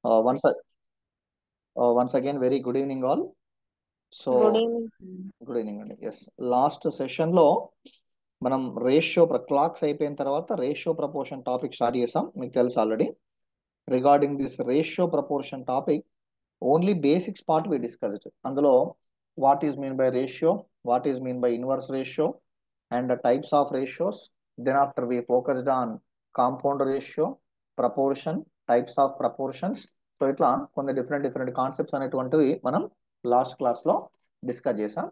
Once, once again, very good evening, all. So, good evening. Good evening అండి. Yes, last సెషన్లో మనం ratio clocks అయిపోయిన తర్వాత ratio proportion topic start చేసాం. మీకు తెలుసు already. Regarding this ratio proportion topic, only basics part we discussed. అందులో what is mean by ratio, what is mean by inverse ratio, and the types of ratios. Then after we focused on compound ratio, proportion, types of proportions. So ఇట్లా కొన్ని different concepts అనేటువంటివి మనం last క్లాస్లో discuss చేసాం.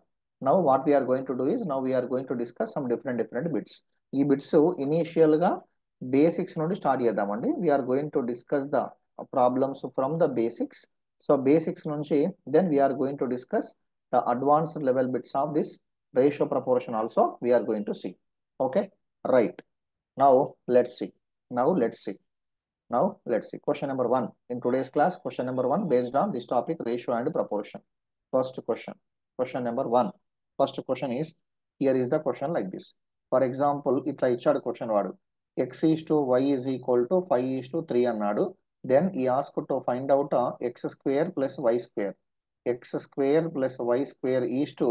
Now what we are going to do is, now we are going to discuss some different bits. ఈ bits ఇనీషియల్గా basics నుండి start చేద్దామండి. We are going to discuss the problems from the basics. So basics నుంచి then we are going to discuss the advanced level bits of this ratio proportion also we are going to see. Okay, right. Now let's see. Question number 1 in today's class. Question number 1 based on this topic, ratio and proportion. First question number 1. First question is, here is the question like this. For example, itla ichadu question vaadu x is to y is equal to 5 is to 3 annadu. Then he asked to find out x square plus y square. X square plus y square is to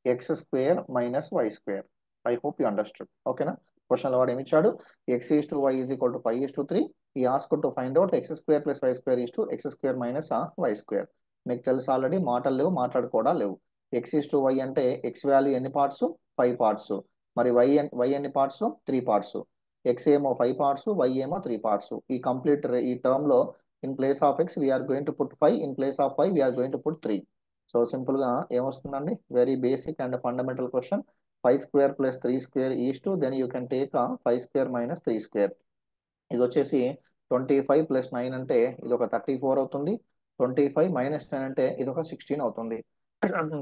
x square minus y square. I hope you understood. Okay na? Question lo vaadu em ichadu, x is to y is equal to 5 is to 3. He asked to find out x square plus y square is to x square minus y square. మీకు తెలుసు already, మాటలు లేవు, మాట్లాడుకోవడా లేవు. X is to why అంటే x value ఎన్ని parts? 5 parts. మరి why ఎన్ని parts? 3 parts. X ఏమో 5 పార్ట్స్, వై ఏమో 3 పార్ట్స్. ఈ కంప్లీట్ ఈ టర్మ్ లో in place of X we are going to put 5, in place of Y we are going to put 3. So simple గా ఏమొస్తుందండి, very basic and fundamental question. 5 square plus 3 square is to, then you can take 5 square minus 3 square. ఇది వచ్చేసి 25 plus 9 అంటే ఇది ఒక 34 అవుతుంది. 25 minus 10 అంటే ఇది ఒక 16 అవుతుంది.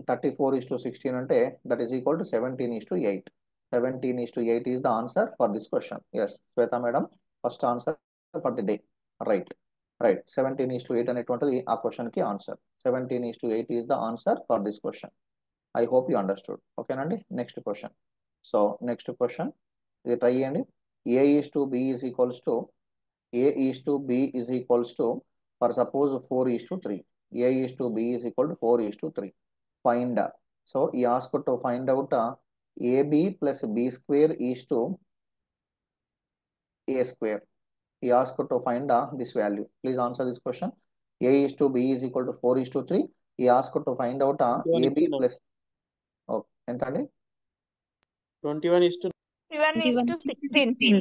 34:16 అంటే that is equal to 17:8. 17:8 is the answer for this question. Yes Shweta madam, first answer for the day. Right. 17:8 అనేటువంటిది ఆ క్వశ్చన్ కి answer. 17:8 is the answer for this question. I hope you understood. ఓకేనండి. Next question. So next question ఇది try చేయండి. A is to B is equals to, A is to B is equals to, for suppose 4 is to 3. A is to B is equal to 4 is to 3. Find. So he asked to find out AB plus B square is to A square. He asked to find this value. Please answer this question. A is to B is equal to 4 is to 3. He asked to find out AB plus, oh, ఎంత అండి? 21 is to 21:16.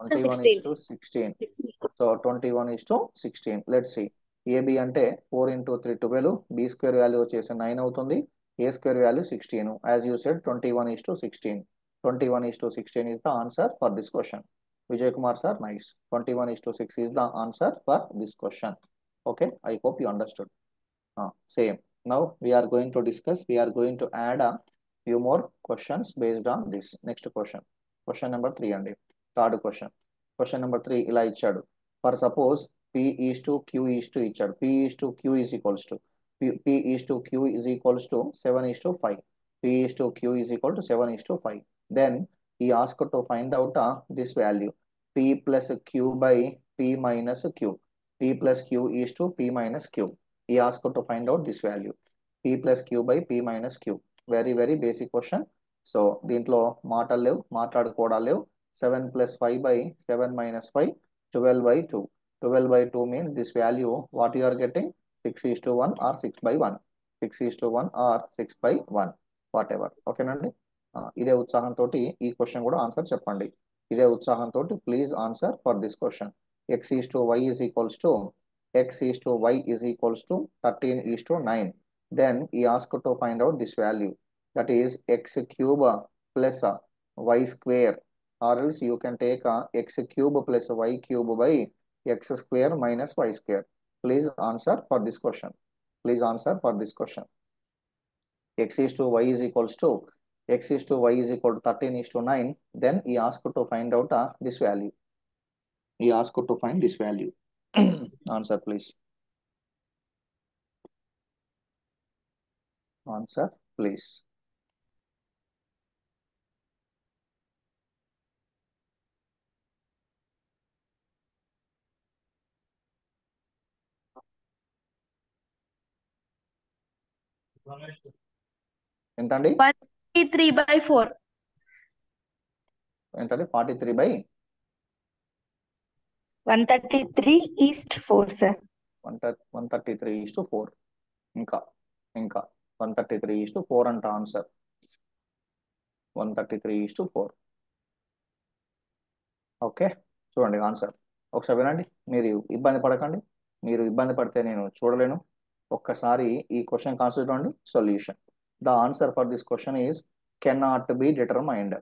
21 is to 16. So 21 is to 16. Let's see. AB అంటే 4 into 3 12. B square value వచ్చేసి 9 అవుతుంది. A square value 16. As you said, 21 is to 16. 21 is to 16 is the answer for this question. Vijay Kumar sir, nice. 21 is to 6 is the answer for this question. Okay, I hope you understood. Same. Now we are going to discuss, we are going to add a few more questions based on this. Next question. Question number 3 అండి. Third question. Question number 3 ఇలా ఇచ్చాడు. For suppose P is to Q is to ఇచ్చాడు. P is to Q is equals to, P is to Q is equals to 7 is to 5. P is to Q is equal to 7 is to 5. Then he asked to find out this value. P plus Q by P minus Q. P plus Q is to P minus Q. He asked to find out this value. P plus Q by P minus Q. Very basic question. So దీంట్లో మాటలు లేవు, మాట్లాడుకోవడాలు లేవు. 7 plus 5 by 7 minus 5, 12/2. 12/2 means this value, what you are getting, 6:1 or 6/1. 6:1 or 6/1, whatever. ఓకేనండి. ఇదే ఉత్సాహంతో ఈ question కూడా answer చెప్పండి. ఇదే ఉత్సాహంతో please answer for this question. x is to y is equals to, x is to y is equals to 13:9. Then he asked to find out this value, that is x cube plus y square, or else you can take x cube plus y cube by x square minus y square. Please answer for this question. Please answer for this question. X is to y is equals to, x is to y is equal to 13:9. Then he asked to find out this value. He asked to find this value. Answer please. Answer please. ఎంత అండి? 133/4. ఏంటండి? 43/. 133:4, sir. 133:4. ఇంకా 133:4 అంట answer. 133:4. Okay, చూడండి answer ఒకసారి వినండి. మీరు ఇబ్బంది పడకండి. మీరు ఇబ్బంది పడితే నేను చూడలేను. ఒక్కసారి ఈ క్వశ్చన్ కాన్సెప్ట్ చూడండి. Solution. The answer for this question is cannot be determined.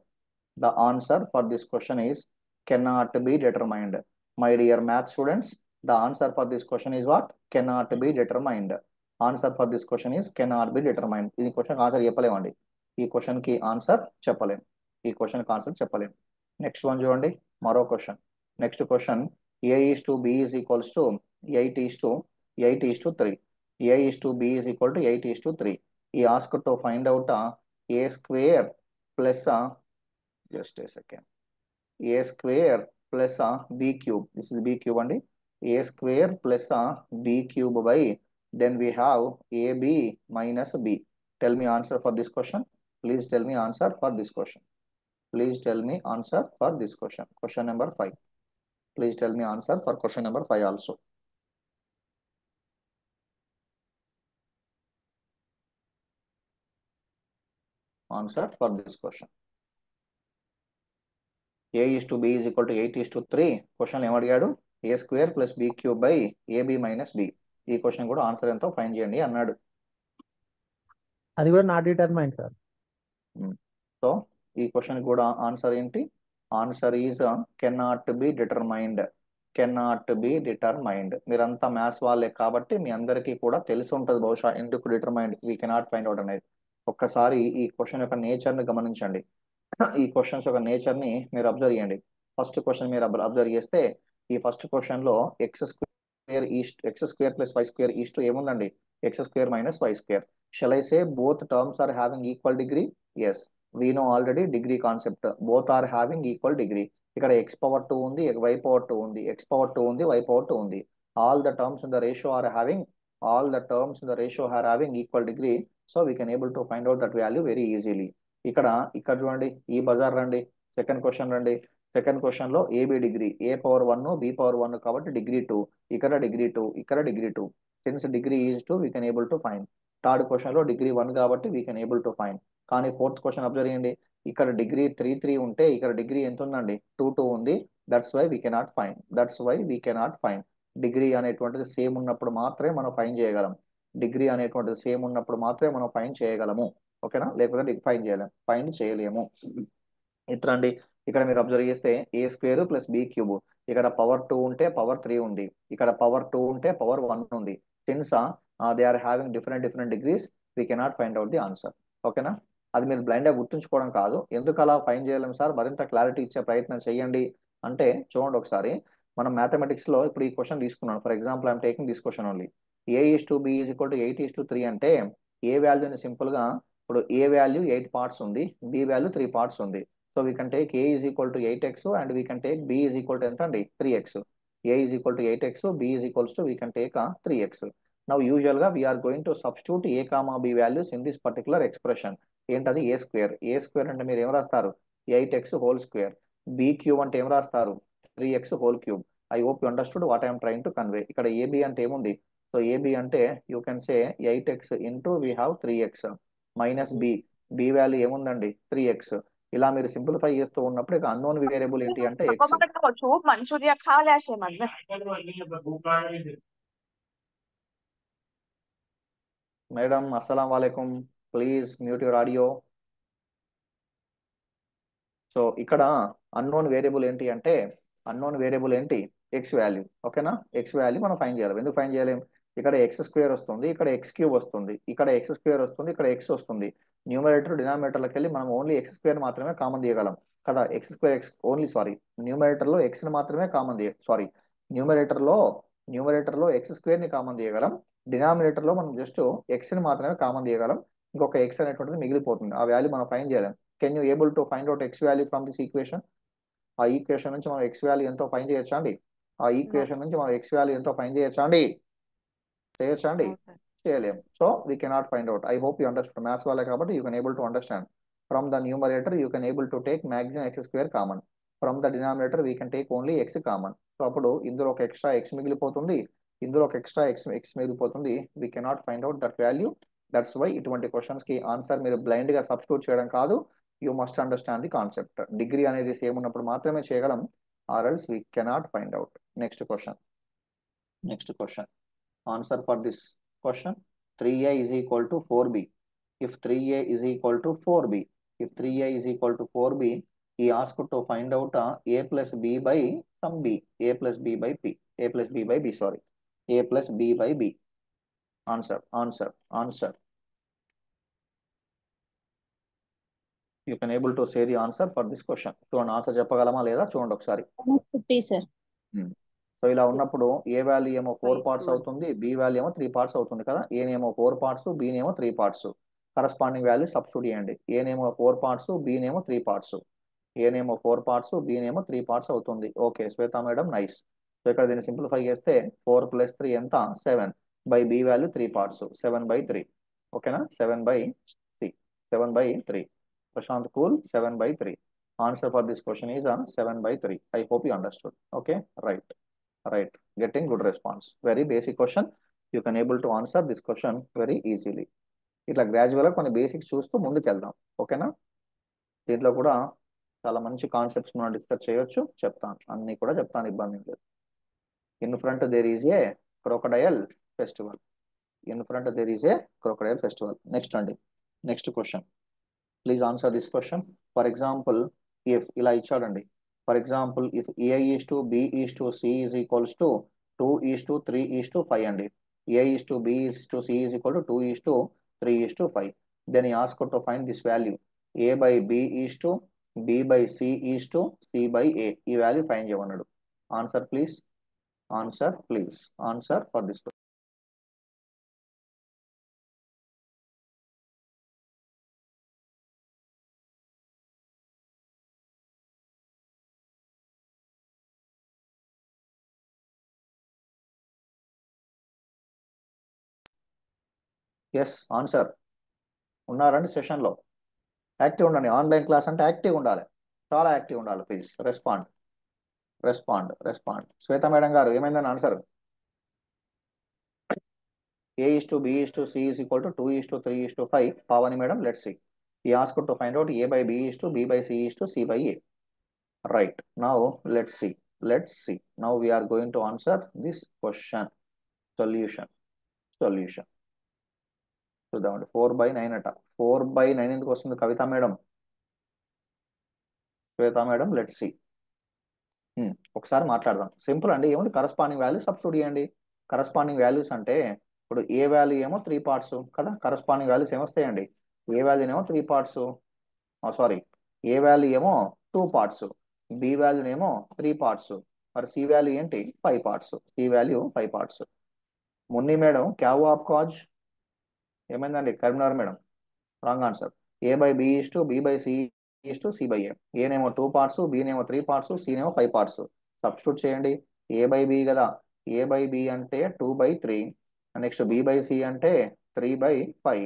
The answer for this question is cannot be determined. My dear math students, the answer for this question is what? Cannot be determined. Answer for this question is cannot be determined. ఈ question answer చెప్పలేమండి. ఈ question కి answer చెప్పలేం. ఈ question కి answer చెప్పలేం. Next one చూడండి, మరో question. Next question, a:b is equals to 8:3. a:b is equal to 8:3. He asked to find out a square plus just a second, a square plus b cube. This is b cube and a square plus b cube by, then we have ab minus b. Tell me answer for this question. Please tell me answer for this question. Please tell me answer for this question. Question number 5. Please tell me answer for question number 5 also. Answer for this question. a:b is equal to 8:3. Question ఏమడిగాడు? a square plus b cube by ab minus b. ఈ question కూడా answer ఎంతో find చేయండి అన్నాడు. అది కూడా not determined sir. So ఈ question కూడా ఆన్సర్ ఏంటి? Answer is cannot be determined. Cannot be determined. మీరంతా మ్యాథ్స్ వాళ్ళే కాబట్టి మీ అందరికీ కూడా తెలిసి ఉంటుంది బహుశా ఎందుకు determined we cannot find out అనేది. ఒక్కసారి ఈ క్వశ్చన్ యొక్క నేచర్ని గమనించండి. ఈ క్వశ్చన్స్ యొక్క నేచర్ని మీరు అబ్జర్వ్ చేయండి. ఫస్ట్ క్వశ్చన్ మీరు అబ్జర్వ్ చేస్తే ఈ ఫస్ట్ క్వశ్చన్లో x square plus y square ఈస్ట్ ఏముందండి? X square minus y square. Shall I say both terms are having equal degree? Yes, we know already degree concept. Both are having equal degree. ఇక్కడ x power 2 ఉంది, why power 2 ఉంది, X power 2 ఉంది, why power 2 ఉంది. All the terms in the ratio are having equal degree. So we can able to find out that value very easily. ఇక్కడ చూడండి, ఈ బజార్ రండి, సెకండ్ క్వశ్చన్ రండి. సెకండ్ క్వశ్చన్ లో AB degree, A power 1 B power 1 కాబట్టి degree 2, ఇక్కడ degree 2, ఇక్కడ degree 2. Since degree is 2 we can able to find. Third question లో డిగ్రీ 1 కాబట్టి we can able to find. కానీ ఫోర్త్ క్వశ్చన్ అబ్జర్వ్ చేయండి, ఇక్కడ డిగ్రీ 3 ఉంటే ఇక్కడ డిగ్రీ ఎంత ఉందండి? 2 ఉంది. That's why we cannot find. Degree అనేటువంటిది సేమ్ ఉన్నప్పుడు మాత్రమే మనం ఫైండ్ చేయగలం. ఓకేనా? లేకపోతే ఫైండ్ చేయలేము. ఇట్రండి, ఇక్కడ మీరు అబ్జర్వ్ చేస్తే ఏ స్క్వేర్ ప్లస్ బి క్యూబ్, ఇక్కడ పవర్ 2 ఉంటే పవర్ 3 ఉంది, ఇక్కడ పవర్ 2 ఉంటే పవర్ 1 ఉంది. Since they are having different degrees, we cannot find out the answer. ఓకేనా? అది మీరు బ్లైండ్గా గుర్తుంచుకోవడం కాదు. ఎందుకు అలా ఫైండ్ చేయలేము సార్, మరింత క్లారిటీ ఇచ్చే ప్రయత్నం చేయండి అంటే చూడండి ఒకసారి. మనం మ్యాథమెటిక్స్లో ఇప్పుడు ఈ క్వశ్చన్ తీసుకున్నాను. For example I'm taking this question only. a:b is equal to 8:3 అంటే ఏ వాల్యూని సింపుల్గా, ఇప్పుడు ఏ వాల్యూ 8 పార్ట్స్ ఉంది, బి వాల్యూ 3 పార్ట్స్ ఉంది. So we can take a is equal to 8x and we can take b is equal to ఎంత అండి? 3x. a is equal to 8x, b is equals to we can take 3x. Now యూజువల్గా we are going to substitute a, b values in this particular expression. ఏంటది? ఏ square. ఏ square అంటే మీరు ఏం రాస్తారు? 8x whole square. B cube అంటే ఏం రాస్తారు? 3x whole cube. I hope you understood what I'm trying to convey. ఇక్కడ ఏబి అంటే ఏముంది? సో ఏబి అంటే you can say 8x into we have 3x minus B value ఏముందండి? 3x. ఇలా మీరు సింప్లిఫై చేస్తూ ఉన్నప్పుడు ఇక అన్నోన్ వేరియబుల్ ఏంటి అంటే x. मंचूरिया खा लिया మేడం అస్సలం వాలేకుం, please mute your audio. So ఇక్కడ అన్నోన్ వేరియబుల్ ఏంటి అంటే, ఎక్స్ వాల్యూ. ఓకేనా? ఎక్స్ వాల్యూ మనం ఫైండ్ చేయాలి. ఎందుకు ఫైండ్ చేయలేం? ఇక్కడ ఎక్స్ స్క్వేర్ వస్తుంది, ఇక్కడ ఎక్స్ క్యూబ్ వస్తుంది, ఇక్కడ ఎక్స్ స్క్వేర్ వస్తుంది, ఇక్కడ ఎక్స్ వస్తుంది. న్యూమరేటర్ డినామినేటర్లోకి వెళ్ళి మనం ఓన్లీ ఎక్స్ స్క్వేర్ మాత్రమే కామన్ తీయగలం కదా. ఎక్స్ స్క్వేర్ ఎక్స్ ఓన్లీ న్యూమరేటర్లో ఎక్స్ని మాత్రమే కామన్ న్యూమరేటర్లో ఎక్స్ స్క్వేర్ని కామన్ తీయగలం. డినామినేటర్లో మనం జస్ట్ ఎక్స్ని మాత్రమే కామన్ తీయగలం. ఇంకొక ఎక్స్ అనేటువంటిది మిగిలిపోతుంది. ఆ వాల్యూ మనం ఫైండ్ చేయలేం. Can you able to find out X value from this equation? ఆ ఈక్వేషన్ నుంచి మనం ఎక్స్ వాల్యూ ఎంతో ఫైండ్ చేయొచ్చా అండి? చేయొచ్చా అండి? చేయలేము. So we cannot find out. I hope you understand. Maths వాళ్ళే కాబట్టి you can able to understand. From the numerator you can able to take maximum x square common. From the denominator we can take only x common. So అప్పుడు ఇందులో ఒక extra x మిగిలిపోతుంది, ఇందులో ఒక extra x మిగిలిపోతుంది. We cannot find out that value. That's why ఇటువంటి questions కి answer మీరు బ్లైండ్ గా సబ్స్టిట్యూట్ చేయడం కాదు. You must understand the concept. Degree అనేది సేమ్ ఉన్నప్పుడు మాత్రమే చేయగలం, or else we cannot find out. Next question. Answer for this question: 3a is equal to 4b. If 3a is equal to 4b, if 3a is equal to 4b, he asked to find out a plus b by some b, a plus b by p, a plus b by b, sorry, a plus b by b. Answer. You can able to say the answer for this question. చూడండి answer చెప్పగలమా లేదా చూడండి ఒకసారి. 50, sir. So ఇలా ఉన్నప్పుడు ఏ value ఏమో 4 parts అవుతుంది, B value ఏమో 3 parts అవుతుంది కదా. ఏనేమో 4 పార్ట్స్, బినేమో 3 పార్ట్స్. కరస్పాండింగ్ వాల్యూ సబ్స్టిట్యూట్ చేయండి. ఏనేమో 4 పార్ట్స్, బినేమో 3 పార్ట్స్. ఏనేమో 4 పార్ట్స్, బినేమో 3 పార్ట్స్ అవుతుంది. Okay Shweta madam, nice. So ఇక్కడ దీన్ని సింప్లిఫై చేస్తే 4 + 3 ఎంత? 7 బై బి వాల్యూ 3 పార్ట్స్, 7/3. ఓకేనా? 7/3. Prashant cool, 7/3. Answer for this question is 7/3. I hope you understood. Okay, right. Getting good response. Very basic question. You can able to answer this question very easily. ఇట్లా గ్రాడ్యువల్గా కొన్ని basics చూస్తూ ముందుకు వెళ్దాం. ఓకేనా? దీంట్లో కూడా చాలా మంచి కాన్సెప్ట్స్ మనం డిస్కస్ చేయొచ్చు. చెప్తాను, అన్ని కూడా చెప్తాను, ఇబ్బంది లేదు. In front there is a crocodile festival. Next అండి, next question. Please answer this question. For example, if ఇలా ఇచ్చాడండి. For example, if A is to B is to C is equals to 2 is to 3 is to 5 అండి. A is to B is to C is equal to 2 is to 3 is to 5. Then he asked to find this value. A by B is to B by C is to C by A. ఈ value find చేయమన్నాడు. Answer please. Answer for this. Yes, answer. ఉన్నారండి సెషన్లో? Active ఉండండి. Online class అంటే active ఉండాలి, చాలా active ఉండాలి. Please respond. Shweta madam గారు, ఏమైందని answer? A is to B is to C is equal to 2 is to 3 is to 5. Pavani madam, let's see. He asked to find out A by B is to B by C is to C by A. Right. Now let's see. Now we are going to answer this question. Solution. So that 4/9 at 4/9 ఎందుకు వస్తుంది Kavitha madam? Shweta madam, let's see. ఒకసారి మాట్లాడదాం. Simple అండి. ఏముంది, corresponding value substitute చేయండి. Corresponding values అంటే ఇప్పుడు A value ఏమో 3 పార్ట్స్ కదా. కరస్పాండింగ్ వాల్యూస్ ఏమొస్తాయండి? ఏ వాల్యూ ఏమో 3 పార్ట్స్, సారీ, ఏ వాల్యూ ఏమో 2 పార్ట్స్, బి వాల్యూ ఏమో 3 పార్ట్స్, మరి సి వాల్యూ ఏంటి? 5 parts. C value 5 parts. Munni madam, క్యా హువా ఆప్కో ఆజ్? ఏమైందండి? Karimnagar madam, wrong answer. A by B is to B by C is to C by A. ఏనేమో 2 పార్ట్స్, బినేమో 3 పార్ట్స్, సినేమో 5 పార్ట్స్. సబ్స్టిట్యూట్ చేయండి. ఏ బై బి కదా, ఏ బై బి అంటే 2/3. నెక్స్ట్ బి బై సి అంటే 3/5,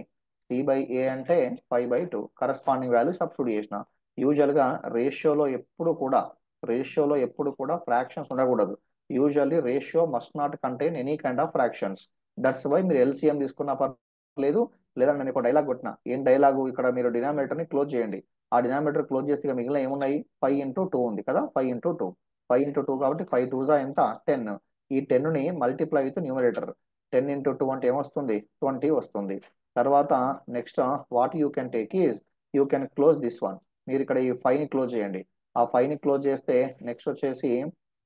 సి బై ఏ అంటే 5/2. Corresponding value substitute చేసిన. యూజువల్గా రేషియోలో ఎప్పుడు కూడా ఫ్రాక్షన్స్ ఉండకూడదు. Usually ratio must not contain any kind of fractions. That's why మీరు ఎల్సిఎం తీసుకున్న పర్లేదు, లేదా నేను ఒక డైలాగ్ కొట్టిన. ఏం డైలాగు? ఇక్కడ మీరు డినామినేటర్ని క్లోజ్ చేయండి. ఆ డినామినేటర్ క్లోజ్ చేస్తే మిగిలిన ఏమున్నాయి? 5 × 2 ఉంది కదా. 5 × 2 కాబట్టి 5 2 ఎంత? 10. ఈ 10ని మల్టిప్లై విత్ న్యూమరేటర్. 10 × 2 అంటే ఏమొస్తుంది? 20 వస్తుంది. తర్వాత next what you can take is, you can close this one. మీరు ఇక్కడ ఈ 5ని క్లోజ్ చేయండి. ఆ 5ని క్లోజ్ చేస్తే నెక్స్ట్ వచ్చేసి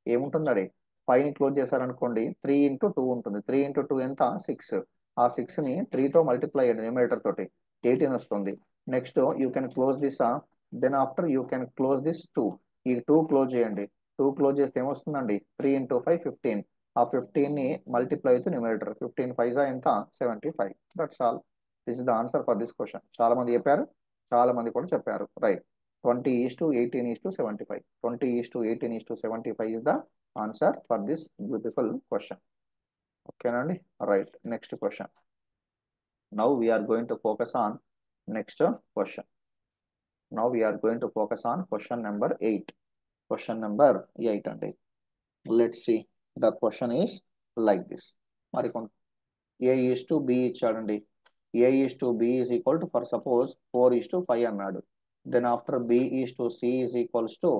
ఏముంటుందండి? 5ని క్లోజ్ చేశారనుకోండి, 3 × 2 ఉంటుంది. 3 × 2 ఎంత? 6. ఆ 6ని 3తో మల్టిప్లై అయ్యండి న్యూమరేటర్ తోటి, 18 వస్తుంది. Next you can close this. Then after you can close this 2. ఈ 2 క్లోజ్ చేయండి. 2 క్లోజ్ చేస్తే ఏమొస్తుందండి? 3 × 5 15. ఆ 15ని మల్టిప్లై విత్ న్యూమరేటర్. 15 5 ఎంత? 75. That's all. This is the answer for this question. చాలా మంది చెప్పారు, చాలా మంది కూడా చెప్పారు. Right. 20:18:75. 20:18:75 is the answer for this beautiful question. ఓకేనండి. Right. Next question. Now we are going to focus on next question. Now we are going to focus on question number 8. Question number 8 అండి. Let's see. The question is like this. మరి A is to B ఇచ్చాడండి. A is to B is equal to, for suppose 4 is to 5 అన్నాడు. Then after B is to C is equals to,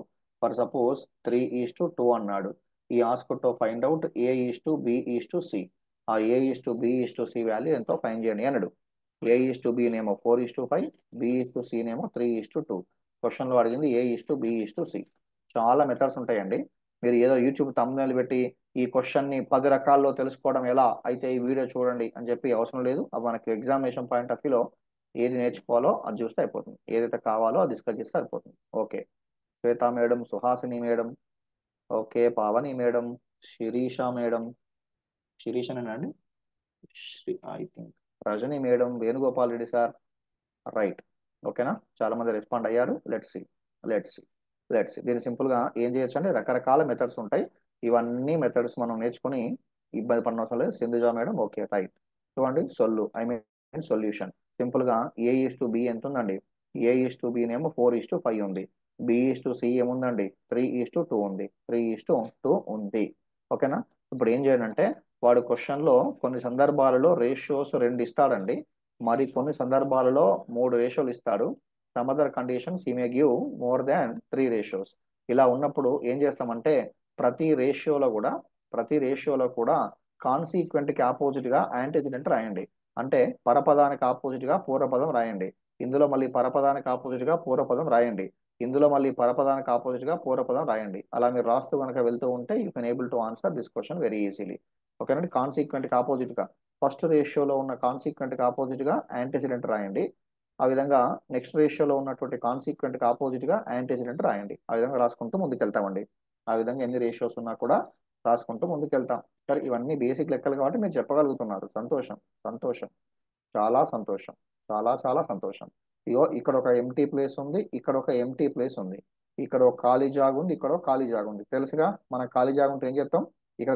for suppose 3 is to 2 అన్నాడు. He asked to find out A is to B is to C. ఆ A is to B is to C value ఎంతో find చేయండి అన్నాడు. A is to B నేమో 4 is to 5, B is to C నేమో 3 is to 2. క్వశ్చన్లో అడిగింది A is to B is to C. చాలా methods ఉంటాయండి. మీరు ఏదో యూట్యూబ్ thumbnail పెట్టి ఈ క్వశ్చన్ని 10 రకాల్లో తెలుసుకోవడం ఎలా అయితే ఈ వీడియో చూడండి అని చెప్పి అవసరం లేదు. అది మనకి ఎగ్జామినేషన్ పాయింట్ ఆఫ్ వ్యూలో ఏది నేర్చుకోవాలో అది చూస్తే అయిపోతుంది. ఏదైతే కావాలో అది డిస్కస్ చేస్తే అయిపోతుంది. Okay, Shweta madam, Suhasini madam, okay, Pavani madam, Sirisha madam, శిరీషనేనండి, I think Rajani madam, Venugopal Reddy sir, right. ఓకేనా, చాలా మంది రెస్పాండ్ అయ్యారు. Let's see. దీన్ని సింపుల్గా ఏం చేయొచ్చు అంటే రకరకాల మెథడ్స్ ఉంటాయి. ఇవన్నీ మెథడ్స్ మనం నేర్చుకుని ఇబ్బంది పడిన అవసరం లేదు. Sindhuja madam, okay, right. చూడండి, సొల్యూషన్ సింపుల్గా A is to B ఎంత ఉందండి? A is to B నేమో 4 is to 5 ఉంది. B is to C ఏముందండి? 3 is to 2 ఉంది. 3 is to 2 ఉంది. ఓకేనా, ఇప్పుడు ఏం చేయాలంటే వాడు క్వశ్చన్లో కొన్ని సందర్భాలలో రేషియోస్ 2 ఇస్తాడండి, మరి కొన్ని సందర్భాలలో 3 రేషియోలు ఇస్తాడు. Some other conditions he may give more than 3 ratios. ఇలా ఉన్నప్పుడు ఏం చేస్తామంటే ప్రతి రేషియోలో కూడా కాన్సీక్వెంట్కి ఆపోజిట్గా యాంటీసిడెంట్ రాయండి. అంటే పరపదానికి ఆపోజిట్గా పూర్వపదం రాయండి. ఇందులో మళ్ళీ పరపదానికి ఆపోజిట్గా పూర్వపదం రాయండి. ఇందులో మళ్ళీ పరపదానికి ఆపోజిట్గా పూర్వపదం రాయండి. అలా మీరు రాస్తూ కనుక వెళ్తూ ఉంటే you can able to answer this question very easily. ఓకేనండి, కాన్సీక్వెంట్కి ఆపోజిట్గా ఫస్ట్ రేషియోలో ఉన్న కాన్సీక్వెంట్కి ఆపోజిట్గా యాంటీసిడెంట్ రాయండి. ఆ విధంగా నెక్స్ట్ రేషియోలో ఉన్నటువంటి కాన్సీక్వెంట్కి ఆపోజిట్గా యాంటీసిడెంట్ రాయండి. ఆ విధంగా రాసుకుంటూ ముందుకెళ్తామండి. ఆ విధంగా ఎన్ని రేషియోస్ ఉన్నా కూడా రాసుకుంటూ ముందుకెళ్తాం. సరే, ఇవన్నీ బేసిక్ లెక్కలు కాబట్టి మీరు చెప్పగలుగుతున్నారు. సంతోషం, చాలా సంతోషం. ఇగో ఇక్కడ ఒక ఎంటీ ప్లేస్ ఉంది, ఇక్కడ ఒక ఎంటీ ప్లేస్ ఉంది, ఇక్కడ ఒక ఖాళీ జాగ్ ఉంది, ఇక్కడ ఒక ఖాళీ జాగ్ ఉంది. తెలుసుగా, మన ఖాళీ జాగ్ ఉంటే ఏం చేస్తాం? ఇక్కడ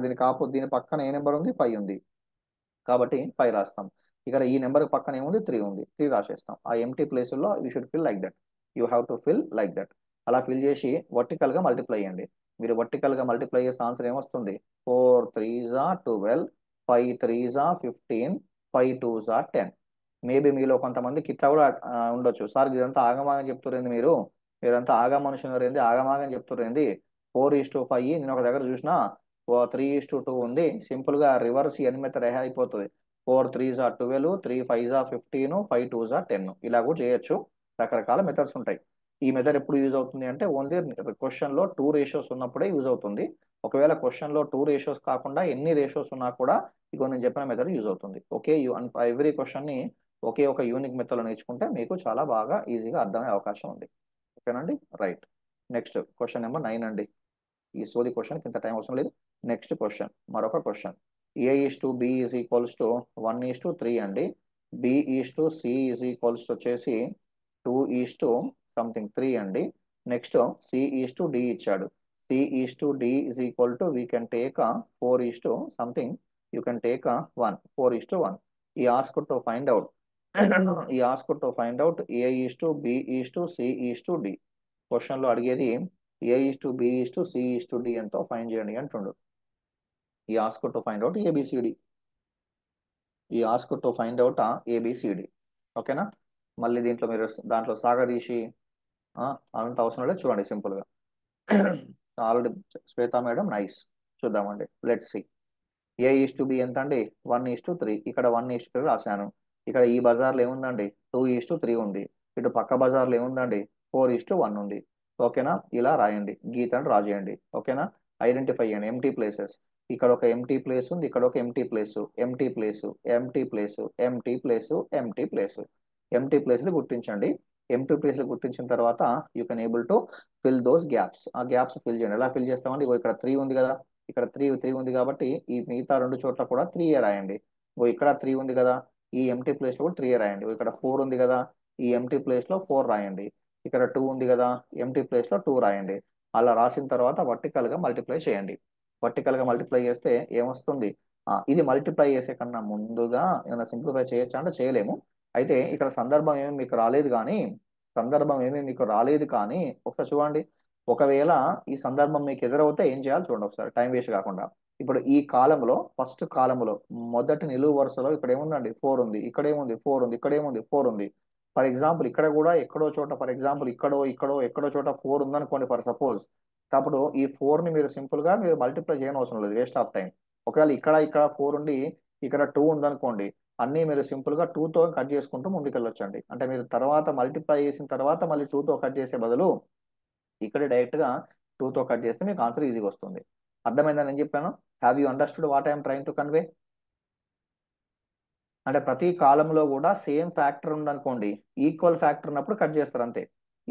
దీని పక్కన ఏ నెంబర్ ఉంది? 5 ఉంది కాబట్టి 5 రాస్తాం. ఇక్కడ ఈ నెంబర్ పక్కన ఏముంది? 3 ఉంది, 3 రాసేస్తాం. ఆ ఎంటీ ప్లేసుల్లో you should fill like that. You have to fill like that. అలా ఫిల్ చేసి వర్టికల్గా మల్టిప్లై చేయండి. మీరు వర్టికల్గా మల్టిప్లై చేస్తే ఆన్సర్ ఏమొస్తుంది? 4 3s are 12, 5 3s are 15, 5 2s are 10. Maybe మీలో కొంతమందికి ఇట్లా కూడా ఉండొచ్చు, సార్ ఇదంతా ఆగమాగం చెప్తురేంది, మీరంతా ఆగమనుషులేంది, ఆగమాగం చెప్తురేంది, 4 is to 5 నేను ఒక దగ్గర చూసినా 3 is to 2 ఉంది. సింపుల్గా రివర్స్ ఎన్ మెథడ్ అయిపోతుంది. 4 3s are 12, 3 5s are 15, 5 2s are 10. ఇలా కూడా చేయొచ్చు. రకరకాల మెథడ్స్ ఉంటాయి. ఈ మెథడ్ ఎప్పుడు యూజ్ అవుతుంది అంటే ఓన్లీ క్వశ్చన్లో 2 రేషియోస్ ఉన్నప్పుడే యూజ్ అవుతుంది. ఒకవేళ క్వశ్చన్లో 2 రేషియోస్ కాకుండా ఎన్ని రేషియోస్ ఉన్నా కూడా ఇగో నేను చెప్పిన మెథడ్ యూజ్ అవుతుంది. ఓకే, ఎవ్రీ క్వశ్చన్ని ఒకే ఒక యూనిక్ మెథడ్లో నేర్చుకుంటే మీకు చాలా బాగా ఈజీగా అర్థమయ్యే అవకాశం ఉంది. ఓకేనండి, రైట్. నెక్స్ట్ క్వశ్చన్ నెంబర్ 9 అండి. ఈ సోది క్వశ్చన్కి ఇంత టైం అవసరం లేదు. నెక్స్ట్ క్వశ్చన్, మరొక question. A is to B is equals to 1 is to 3 అండి. B is to C is equals to వచ్చేసి 2 is to something 3 అండి. Next C is to D ఇచ్చాడు. C is to D is equal to we can take 4 is to something, you can take 1, 4 is to 1. He asked to find out A is to B is to C is to D. క్వశ్చన్లో అడిగేది A is to B is to C is to D ఎంతో find చేయండి అంటుండు. ఈ ask to find out ABCD. ఓకేనా, మళ్ళీ దాంట్లో సాగదీసి అంత అవసరం లేదు. చూడండి సింపుల్గా ఆల్రెడీ శ్వేత మేడం, నైస్. చూద్దామండి, let's see. A is to B ఎంత అండి? 1 is to 3. ఇక్కడ 1 is to 3 రాశాను. ఇక్కడ ఈ బజార్లో ఏముందండి? 2 is to 3 ఉంది. ఇటు పక్క బజార్లో ఏముందండి? 4 is to 1 ఉంది. ఓకేనా, ఇలా రాయండి, గీతను డ్రా చేయండి. ఓకేనా, ఐడెంటిఫై చేయండి ఎంటీ ప్లేసెస్. ఇక్కడ ఒక ఎంటీ ప్లేస్ ఉంది, ఇక్కడ ఒక ఎంటీ ప్లేస్లు గుర్తించండి. ఎంటీ ప్లేస్లు గుర్తించిన తర్వాత you can able to fill those gaps. ఆ గ్యాప్స్ ఫిల్ చేయండి. ఎలా ఫిల్ చేస్తామండి? ఇక్కడ 3 ఉంది కదా, ఇక్కడ 3 ఉంది కాబట్టి ఈ మిగతా 2 చోట్ల కూడా 3 రాయండి. ఇక్కడ 3 ఉంది కదా, ఈ ఎంటీ ప్లేస్లో కూడా 3 రాయండి. ఇక్కడ 4 ఉంది కదా, ఈ ఎంటీ ప్లేస్లో 4 రాయండి. ఇక్కడ 2 ఉంది కదా, ఎంటీ ప్లేస్లో 2 రాయండి. అలా రాసిన తర్వాత వర్టికల్గా మల్టిప్లై చేయండి. వర్టికల్గా మల్టిప్లై చేస్తే ఏమొస్తుంది? ఇది మల్టిప్లై చేసే కన్నా ముందుగా ఏమైనా సింప్లిఫై చేయొచ్చా అంటే చేయలేము. అయితే ఇక్కడ సందర్భం ఏమీ మీకు రాలేదు కానీ ఒకసారి చూడండి. ఒకవేళ ఈ సందర్భం మీకు ఎదురవుతే ఏం చేయాలి చూడండి ఒకసారి, టైం వేస్ట్ కాకుండా. ఇప్పుడు ఈ కాలంలో ఫస్ట్ కాలంలో మొదటి నిలువు వరుసలో ఇక్కడ ఏముందండి 4 ఉంది, ఇక్కడ ఏముంది 4 ఉంది, ఇక్కడ ఏముంది 4 ఉంది. ఫర్ ఎగ్జాంపుల్ ఇక్కడ కూడా ఎక్కడో చోట, ఫర్ ఎగ్జాంపుల్ ఎక్కడో చోట 4 ఉందనుకోండి ఫర్ సపోజ్. అప్పుడు ఈ 4 ని మీరు సింపుల్ గా మీరు మల్టిప్లై చేయని అవసరం లేదు, వేస్ట్ ఆఫ్ టైం. ఒకవేళ ఇక్కడ 4 ఉండి ఇక్కడ 2 ఉందనుకోండి, అన్నీ మీరు సింపుల్ గా 2 తో కట్ చేసుకుంటూ ముందుకెళ్ళొచ్చండి. అంటే మీరు తర్వాత మల్టిప్లై చేసిన తర్వాత మళ్ళీ 2 తో కట్ చేసే బదులు ఇక్కడ డైరెక్ట్ గా 2 తో కట్ చేస్తే మీకు ఆన్సర్ ఈజీగా వస్తుంది. అర్థమైందని నేను చెప్పాను. Have you understood what I'm trying to convey? అంటే ప్రతి కాలంలో కూడా సేమ్ ఫ్యాక్టర్ ఉందనుకోండి, ఈక్వల్ ఫ్యాక్టర్ ఉన్నప్పుడు కట్ చేస్తారు అంతే.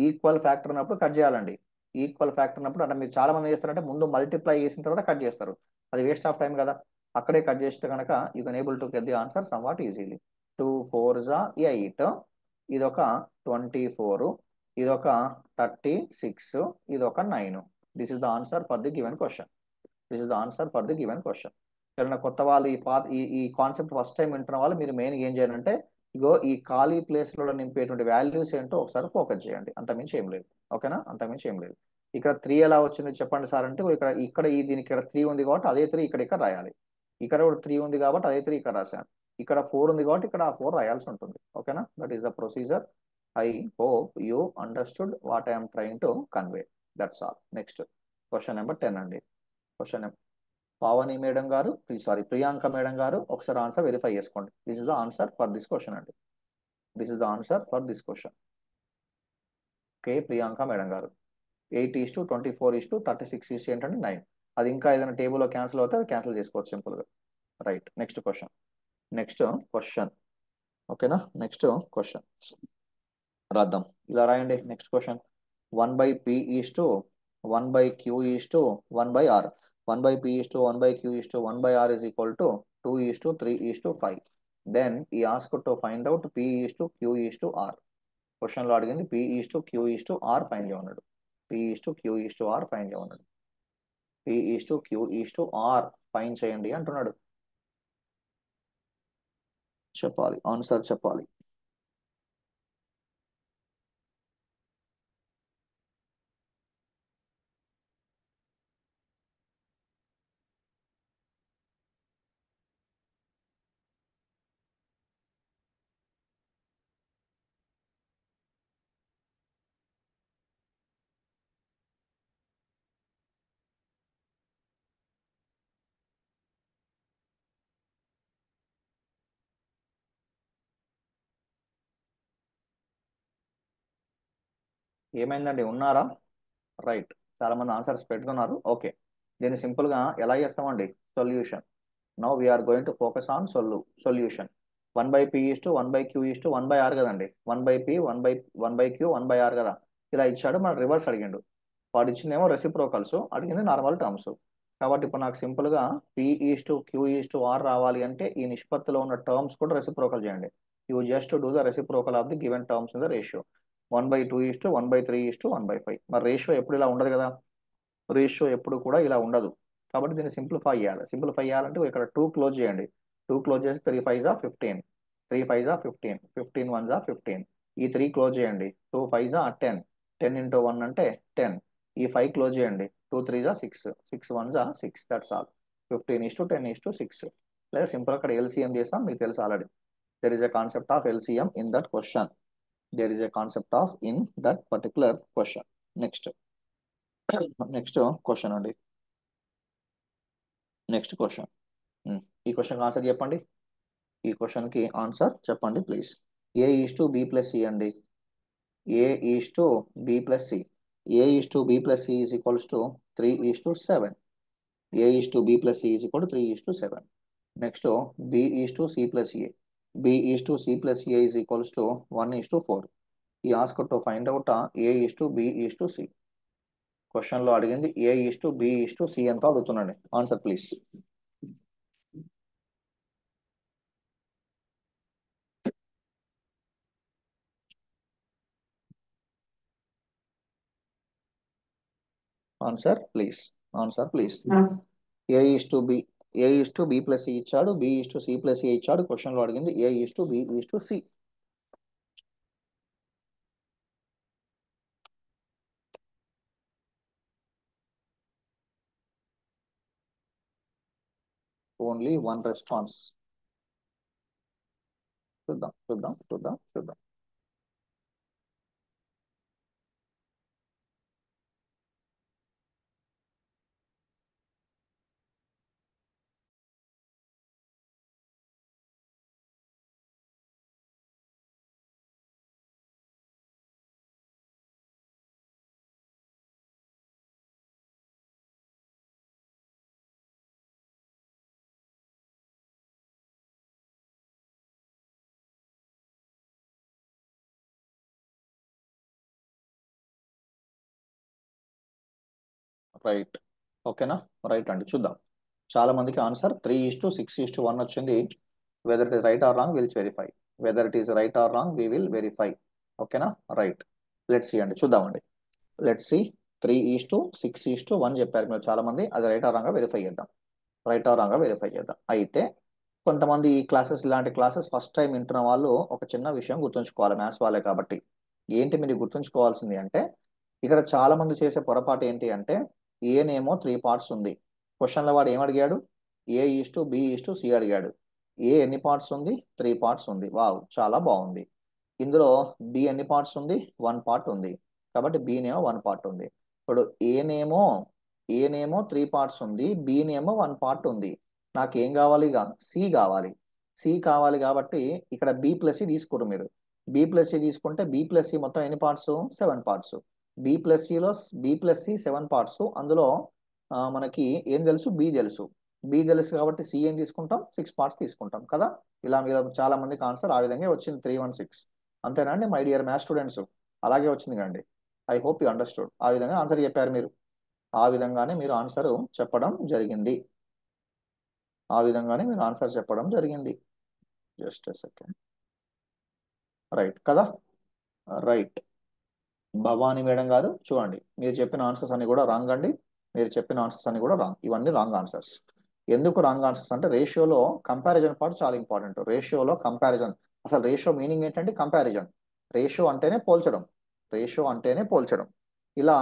ఈక్వల్ ఫ్యాక్టర్ ఉన్నప్పుడు కట్ చేయాలండి. ఈక్వల్ ఫ్యాక్టర్ ఉన్నప్పుడు అంటే మీరు చాలా మంది చేస్తారంటే ముందు మల్టిప్లై చేసిన తర్వాత కట్ చేస్తారు, అది వేస్ట్ ఆఫ్ టైం కదా. అక్కడే కట్ చేస్తే కనుక you can able to get the answer some what easily. 2 4 8, ఇదొక 24, ఇదొక 36, ఇదొక 9. This is the answer for the given question. This is the answer for the given question. ఎవరైనా కొత్త వాళ్ళు ఈ కాన్సెప్ట్ ఫస్ట్ టైం వింటున్న వాళ్ళు మీరు మెయిన్ ఏం చేయాలంటే ఇగో ఈ ఖాళీ ప్లేస్లలో నింపేటువంటి వాల్యూస్ ఏంటో ఒకసారి ఫోకస్ చేయండి, అంతమించి ఏం లేదు. ఓకేనా, అంతమించి ఏం లేదు. ఇక్కడ 3 ఎలా వచ్చింది చెప్పండి సార్ అంటే, దీనికి ఇక్కడ 3 ఉంది కాబట్టి అదే 3 ఇక్కడ రాయాలి. ఇక్కడ కూడా 3 ఉంది కాబట్టి అదే 3 ఇక్కడ రాశాను. ఇక్కడ 4 ఉంది కాబట్టి ఇక్కడ ఆ 4 రాయాల్సి ఉంటుంది. ఓకేనా, that is the procedure. I hope you understood what I'm trying to convey. That's all. Next question number 10 అండి. క్వశ్చన్ పావని మేడం గారు, ప్రియాంక మేడం గారు ఒకసారి ఆన్సర్ వెరిఫై చేసుకోండి. This is the answer for this question అండి. This is the answer for this question. Okay, Priyanka madam గారు 8:24:36 ఏంటంటే 9. అది ఇంకా ఏదైనా టేబుల్లో క్యాన్సిల్ అవుతే అది క్యాన్సిల్ చేసుకోవచ్చు సింపుల్గా. Right, next question. ఓకేనా, నెక్స్ట్ క్వశ్చన్ రాద్దాం. ఇలా రాయండి. Next question 1/P:1/Q:1/R. 1/P:1/Q:1/R is equal to 2:3:5. Then he asked to find out P:1/Q:1/R. క్వశ్చన్లో అడిగింది P:1/Q:1/R ఫైండ్ చేయమన్నాడు. P:1/Q:1/R ఫైండ్ చేయమన్నాడు. P:1/Q:1/R ఫైండ్ చేయండి అంటున్నాడు. చెప్పాలి, ఆన్సర్ చెప్పాలి. ఏమైందండి, ఉన్నారా? రైట్, చాలా మంది ఆన్సర్స్ పెడుతున్నారు. ఓకే, దీన్ని సింపుల్ గా ఎలా చేస్తామండి? Solution. Now we are going to focus on solution. 1/P:1/Q:1/R కదండి. 1/P 1/Q 1/R కదా. ఇలా ఇచ్చాడు, మన రివర్స్ అడిగిండు. వాడు ఇచ్చిందేమో రెసిప్రోకల్స్, అడిగింది నార్మల్ టర్మ్స్. కాబట్టి ఇప్పుడు నాకు సింపుల్ గా P:1/Q:1/R రావాలి అంటే ఈ నిష్పత్తిలో ఉన్న టర్మ్స్ కూడా రెసిప్రోకల్ చేయండి. You just do the reciprocal of the given terms in the ratio. 1/2:1/3:1/5. మరి రేషియో ఎప్పుడు ఇలా ఉండదు కదా, రేషియో ఎప్పుడు కూడా ఇలా ఉండదు. కాబట్టి దీన్ని సింప్లిఫై చేయాలి. సింప్లిఫై చేయాలంటే ఇక్కడ 2 క్లోజ్ చేయండి. 2 క్లోజ్ చేసి 3 5 15, 3 5 15, 15 1 15. ఈ 3 క్లోజ్ చేయండి. 2 5 10, 10 into 1 అంటే 10. ఈ 5 క్లోజ్ చేయండి. 2 3 6, 6 1 6. That's all. 15:10:6. లేదా సింపుల్ అక్కడ ఎల్సిఎం చేస్తాం, మీకు తెలుసు already. There is a concept of LCM in that question. there is a concept of in that particular question. next question అండి. Next question. ఈ క్వశ్చన్ ఆన్సర్ చెప్పండి. ఈ క్వశ్చన్ కి ఆన్సర్ చెప్పండి ప్లీజ్. A:B+C అండి. A:B+C. A:B+C is equals to 3:7. A:B+C is equal to 3:7. next B:C+A. B:C+A is equals to 1:4. ఈ ask to find out A:B:C. Question లో అడిగింది A:B:C ఎంత అడుగుతున్నాండి. Answer please. Answer please. A:B A is to B plus C ఇచ్చాడు, B is to C plus A ఇచ్చాడు. క్వశ్చన్లో అడిగింది A is to B is to C. Only one response. చూద్దాం చూద్దాం చూద్దాం చూద్దాం. రైట్, ఓకేనా? రైట్ అండి, చూద్దాం. చాలా మందికి ఆన్సర్ 3:6:1 వచ్చింది. Whether it is right or wrong will verify. Whether it is right or wrong we will verify. ఓకేనా? రైట్, లెట్స్ సీ అండి, చూద్దామండి. Let's see. 3:6:1 చెప్పారు మీరు చాలా మంది. అది రైట్ ఆర్ రాంగ్ వెరిఫై చేద్దాం. రైట్ ఆర్ రాంగ్ వెరిఫై చేద్దాం. అయితే కొంతమంది ఈ క్లాసెస్, ఇలాంటి క్లాసెస్ ఫస్ట్ టైం వింటున్న వాళ్ళు ఒక చిన్న విషయం గుర్తుంచుకోవాలి, మ్యాథ్స్ వాళ్ళే కాబట్టి. ఏంటి మీరు గుర్తుంచుకోవాల్సింది అంటే, ఇక్కడ చాలా మంది చేసే పొరపాటు ఏంటి అంటే, ఏనేమో 3 పార్ట్స్ ఉంది. క్వశ్చన్లో వాడు ఏం అడిగాడు? A is to B is to C అడిగాడు. ఏ ఎన్ని పార్ట్స్ ఉంది? 3 పార్ట్స్ ఉంది. వావ్, చాలా బాగుంది. ఇందులో బి ఎన్ని పార్ట్స్ ఉంది? 1 పార్ట్ ఉంది. కాబట్టి బీనేమో 1 పార్ట్ ఉంది. ఇప్పుడు ఏనేమో 3 పార్ట్స్ ఉంది, బీనేమో 1 పార్ట్ ఉంది. నాకు ఏం కావాలి? ఇక సి కావాలి. సి కావాలి కాబట్టి ఇక్కడ బి ప్లస్ సి తీసుకోరు మీరు. బి ప్లస్ సి తీసుకుంటే బి ప్లస్ సి మొత్తం ఎన్ని parts? 7 parts. B plus C 7 parts. అందులో మనకి ఏం తెలుసు? బి తెలుసు. బి తెలుసు కాబట్టి సి ఏం తీసుకుంటాం? 6 పార్ట్స్ తీసుకుంటాం కదా. ఇలా మీరు చాలా మందికి ఆన్సర్ ఆ విధంగా వచ్చింది, 316. అంతేనా అండి మై డియర్ మ్యాథ్స్ స్టూడెంట్స్? అలాగే వచ్చింది కండి. I hope you understood. ఆ విధంగా ఆన్సర్ చెప్పారు మీరు. ఆ విధంగానే మీరు ఆన్సర్ చెప్పడం జరిగింది. ఆ విధంగానే మీరు ఆన్సర్ చెప్పడం జరిగింది. Just second. రైట్ కదా? రైట్. భవానీ మేడం గారు చూడండి, మీరు చెప్పిన ఆన్సర్స్ అన్ని కూడా రాంగ్ అండి. మీరు చెప్పిన ఆన్సర్స్ అన్ని కూడా రాంగ్. ఇవన్నీ రాంగ్ ఆన్సర్స్. ఎందుకు రాంగ్ ఆన్సర్స్ అంటే, రేషియోలో కంపారిజన్ పార్ట్ చాలా ఇంపార్టెంట్. రేషియోలో కంపారిజన్, అసలు రేషియో మీనింగ్ ఏంటంటే కంపారిజన్. రేషియో అంటేనే పోల్చడం. రేషియో అంటేనే పోల్చడం. ఇలా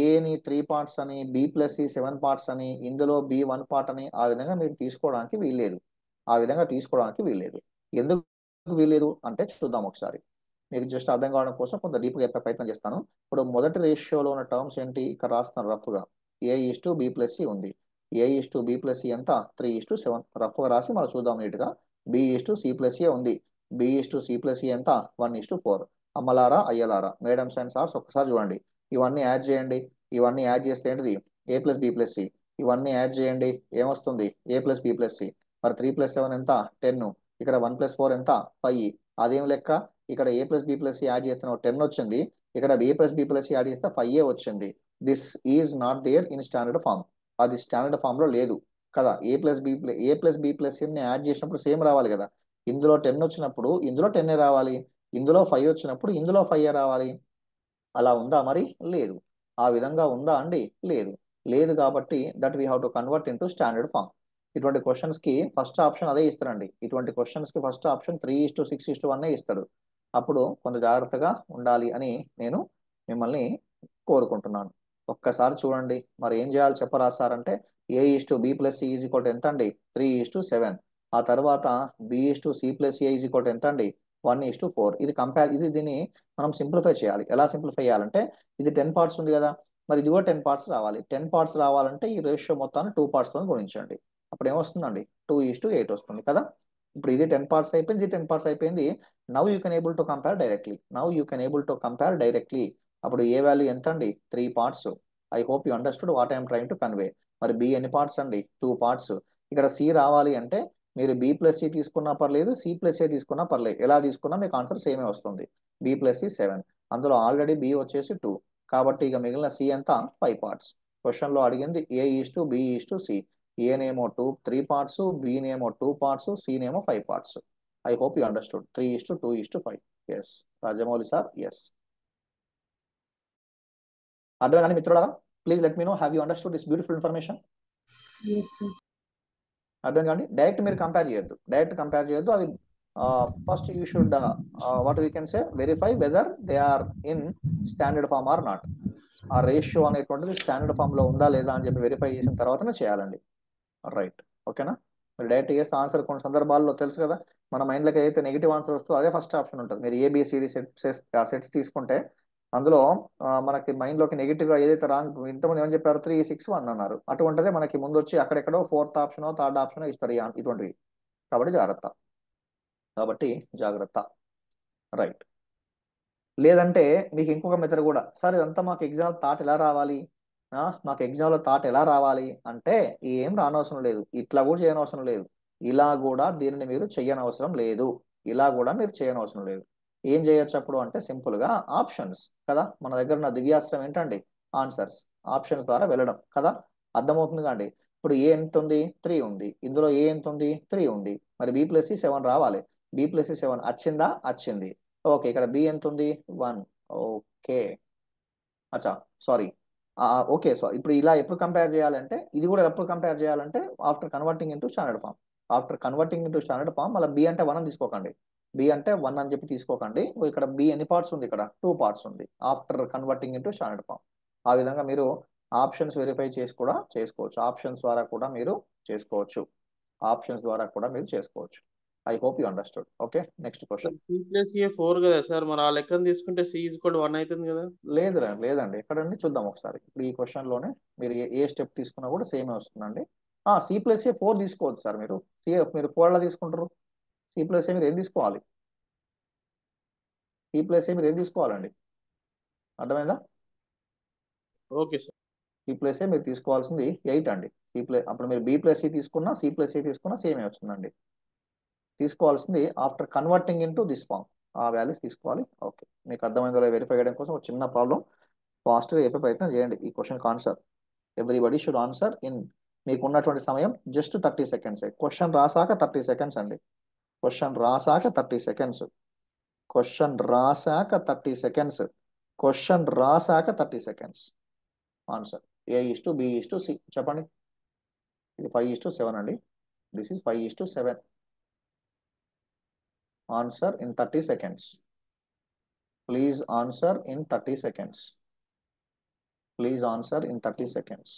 ఏని 3 పార్ట్స్ అని, బి ప్లస్ సి 7 పార్ట్స్ అని, ఇందులో బి 1 పార్ట్ అని ఆ విధంగా మీరు తీసుకోవడానికి వీల్లేదు. ఆ విధంగా తీసుకోవడానికి వీల్లేదు. ఎందుకు వీల్లేదు అంటే చూద్దాం ఒకసారి. మీకు జస్ట్ అర్థం కావడం కోసం కొంత డీప్గా చెప్పే ప్రయత్నం చేస్తాను. ఇప్పుడు మొదటి రేషియోలో ఉన్న టర్మ్స్ ఏంటి? ఇక్కడ రాస్తున్నారు రఫ్గా. A is to B plus C ఉంది. A is to B plus C ఎంత? 3:7. రఫ్గా రాసి మనం చూద్దాం నీట్గా. B is to C plus A ఉంది. B is to C plus C ఎంత? 1:4. అమ్మలారా అయ్యలారా, మేడమ్స్ అండ్ సార్స్ ఒక్కసారి చూడండి. ఇవన్నీ యాడ్ చేయండి. ఇవన్నీ యాడ్ చేస్తే ఏంటిది? ఏ ప్లస్ బి ప్లస్ సి. ఇవన్నీ యాడ్ చేయండి, ఏమొస్తుంది? ఏ ప్లస్ బి ప్లస్ సి. మరి 3+7 ఎంత? 10. ఇక్కడ 1+4 ఎంత? 5. అదేం లెక్క? ఇక్కడ A plus B plus C add చేస్తున్నావు 10 వచ్చింది. ఇక్కడ A plus B plus C add చేస్తే 5 వచ్చింది. This is not there in standard form. అది స్టాండర్డ్ ఫామ్ లో లేదు కదా. A plus B plus C add చేసినప్పుడు సేమ్ రావాలి కదా. ఇందులో 10 వచ్చినప్పుడు ఇందులో 10 రావాలి. ఇందులో 5 వచ్చినప్పుడు ఇందులో 5 రావాలి. అలా ఉందా మరి? లేదు. ఆ విధంగా ఉందా అండి? లేదు. లేదు కాబట్టి that we have to convert into standard form. ఇటువంటి క్వశ్చన్స్ కి ఫస్ట్ ఆప్షన్ అదే ఇస్తారండి. ఇటువంటి క్వశ్చన్స్ కి ఫస్ట్ ఆప్షన్ 3:6:1 ఇస్తాడు. అప్పుడు కొంత జాగ్రత్తగా ఉండాలి అని నేను మిమ్మల్ని కోరుకుంటున్నాను. ఒక్కసారి చూడండి. మరి ఏం చేయాలి చెప్పరా సార్ అంటే, A is to B plus C is equal ఎంత అండి? 3:7. ఆ తర్వాత B is to C plus A is equal ఎంత అండి? 1:4. దీన్ని మనం సింప్లిఫై చేయాలి. ఎలా సింప్లిఫై చేయాలంటే, ఇది 10 పార్ట్స్ ఉంది కదా, మరి ఇది కూడా 10 పార్ట్స్ రావాలి. 10 పార్ట్స్ రావాలంటే ఈ రేషియో మొత్తాన్ని 2 పార్ట్స్తో గుణించండి. అప్పుడు ఏమొస్తుందండి? 2:8 వస్తుంది కదా. ఇప్పుడు ఇది 10 పార్ట్స్ అయిపోయింది, ఇది 10 పార్ట్స్ అయిపోయింది. Now you can able to compare directly. అప్పుడు ఏ వాల్యూ ఎంత అండి? 3 parts. I hope you understood what I'm trying to convey. మరి బి ఎన్ని పార్ట్స్ అండి? 2 పార్ట్స్. ఇక్కడ సి రావాలి అంటే మీరు బి ప్లస్ సి తీసుకున్నా పర్లేదు, సి ప్లస్ ఏ తీసుకున్నా పర్లేదు. ఎలా తీసుకున్నా మీకు ఆన్సర్ సేమే వస్తుంది. B plus C 7. అందులో ఆల్రెడీ బి వచ్చేసి 2. కాబట్టి ఇక మిగిలిన సి ఎంత? 5 పార్ట్స్. క్వశ్చన్లో అడిగింది A is to B is to C. ఏనేమో 3 పార్ట్స్, బినేమో 2 పార్ట్స్, సినేమో 5 parts. I hope you understood. 3:2:5. Yes Rajamouli sir, yes. అర్థమైందని మిత్రులారా? Please let me know, have you understood this beautiful information? Yes, sir. అర్థం కాండి, డైరెక్ట్ మీరు కంపేర్ చేయొద్దు. అవి first you should what we can say verify whether they are in standard form or not. ఆ ratio అనేటువంటిది standard form లో ఉందా లేదా అని చెప్పి వెరిఫై చేసిన తర్వాతనే చేయాలండి. రైట్, ఓకేనా. మీరు డైరెక్ట్ చేస్తే ఆన్సర్ కొన్ని సందర్భాల్లో తెలుసు కదా, మన మైండ్లోకి అయితే నెగిటివ్ ఆన్సర్ వస్తుందో అదే ఫస్ట్ ఆప్షన్ ఉంటుంది. మీరు ఏబిసిడి సెట్స్ తీసుకుంటే అందులో మనకి మైండ్లోకి నెగిటివ్గా ఏదైతే రాంగ్, ఇంతమంది ఏమని చెప్పారు 3, 6, 1 అన్నారు, అటువంటిదే మనకి ముందు వచ్చి అక్కడెక్కడో ఫోర్త్ ఆప్షన్ థర్డ్ ఆప్షన్ ఇస్తారు ఇటువంటివి. కాబట్టి జాగ్రత్త. రైట్. లేదంటే మీకు ఇంకొక మెథడ్ కూడా, సార్ ఇదంతా మాకు ఎగ్జామ్ థాట్ ఎలా రావాలి, మాకు ఎగ్జామ్లో థాట్ ఎలా రావాలి అంటే ఏం రానవసరం లేదు, ఇట్లా కూడా చేయనవసరం లేదు, ఇలా కూడా దీనిని మీరు చేయనవసరం లేదు, ఇలా కూడా మీరు చేయనవసరం లేదు. ఏం చేయొచ్చు అప్పుడు అంటే సింపుల్గా ఆప్షన్స్ కదా, మన దగ్గర ఉన్న దివ్యాస్త్రం ఏంటండి ఆన్సర్స్, ఆప్షన్స్ ద్వారా వెళ్ళడం కదా. అర్థమవుతుంది కాండి. ఇప్పుడు ఏ ఎంత ఉంది 3 ఉంది, ఇందులో ఏ ఎంత ఉంది 3 ఉంది, మరి B+C 7 రావాలి. B+C 7 వచ్చిందా, వచ్చింది. ఓకే, ఇక్కడ బి ఎంత ఉంది 1. ఓకే, అచ్చా సారీ, ఓకే. సో ఇప్పుడు ఇలా ఎప్పుడు కంపేర్ చేయాలంటే, ఇది కూడా ఎప్పుడు కంపేర్ చేయాలంటే after converting into standard form. మళ్ళీ బి అంటే 1 అని తీసుకోకండి, బి అంటే 1 అని చెప్పి తీసుకోకండి. ఇక్కడ బి ఎన్ని పార్ట్స్ ఉంది, ఇక్కడ 2 పార్ట్స్ ఉంది after converting into standard form. ఆ విధంగా మీరు ఆప్షన్స్ వెరిఫై చేసి కూడా చేసుకోవచ్చు, ఆప్షన్స్ ద్వారా కూడా మీరు చేసుకోవచ్చు. I hope you understood. Okay, next question. C+A 4 కదా సార్, మరి ఆ లెక్కను తీసుకుంటే C=1 అవుతుంది కదా. లేదండి, ఎక్కడండి చూద్దాం ఒకసారి. ఇప్పుడు ఈ క్వశ్చన్ లోనే మీరు ఏ స్టెప్ తీసుకున్నా కూడా సేమే వస్తుందండి. C+A 4 తీసుకోవచ్చు సార్. మీరు 4 లా తీసుకుంటారు. C+A మీరు ఏం తీసుకోవాలి, మీరు ఏం తీసుకోవాలండి, అర్థమైందా? Okay sir. C+A మీరు తీసుకోవాల్సింది 8 అండి. అప్పుడు మీరు B+C తీసుకున్నా C+A తీసుకున్నా సేమే వస్తుందండి. తీసుకోవాల్సింది after converting into this form, ఆ వాల్యూస్ తీసుకోవాలి. ఓకే, మీకు అర్థమైందో వెరిఫై చేయడం కోసం ఒక చిన్న ప్రాబ్లం ఫాస్ట్గా చెప్పే ప్రయత్నం చేయండి. ఈ క్వశ్చన్కి answer everybody should answer in, మీకు ఉన్నటువంటి సమయం జస్ట్ 30 సెకండ్స్. క్వశ్చన్ రాసాక 30 సెకండ్స్ అండి, క్వశ్చన్ రాసాక 30 సెకండ్స్, ఆన్సర్ A:B:C. చెప్పండి. ఇది 5:7 అండి, this is 5:7. Answer in 30 seconds. Please answer in 30 seconds.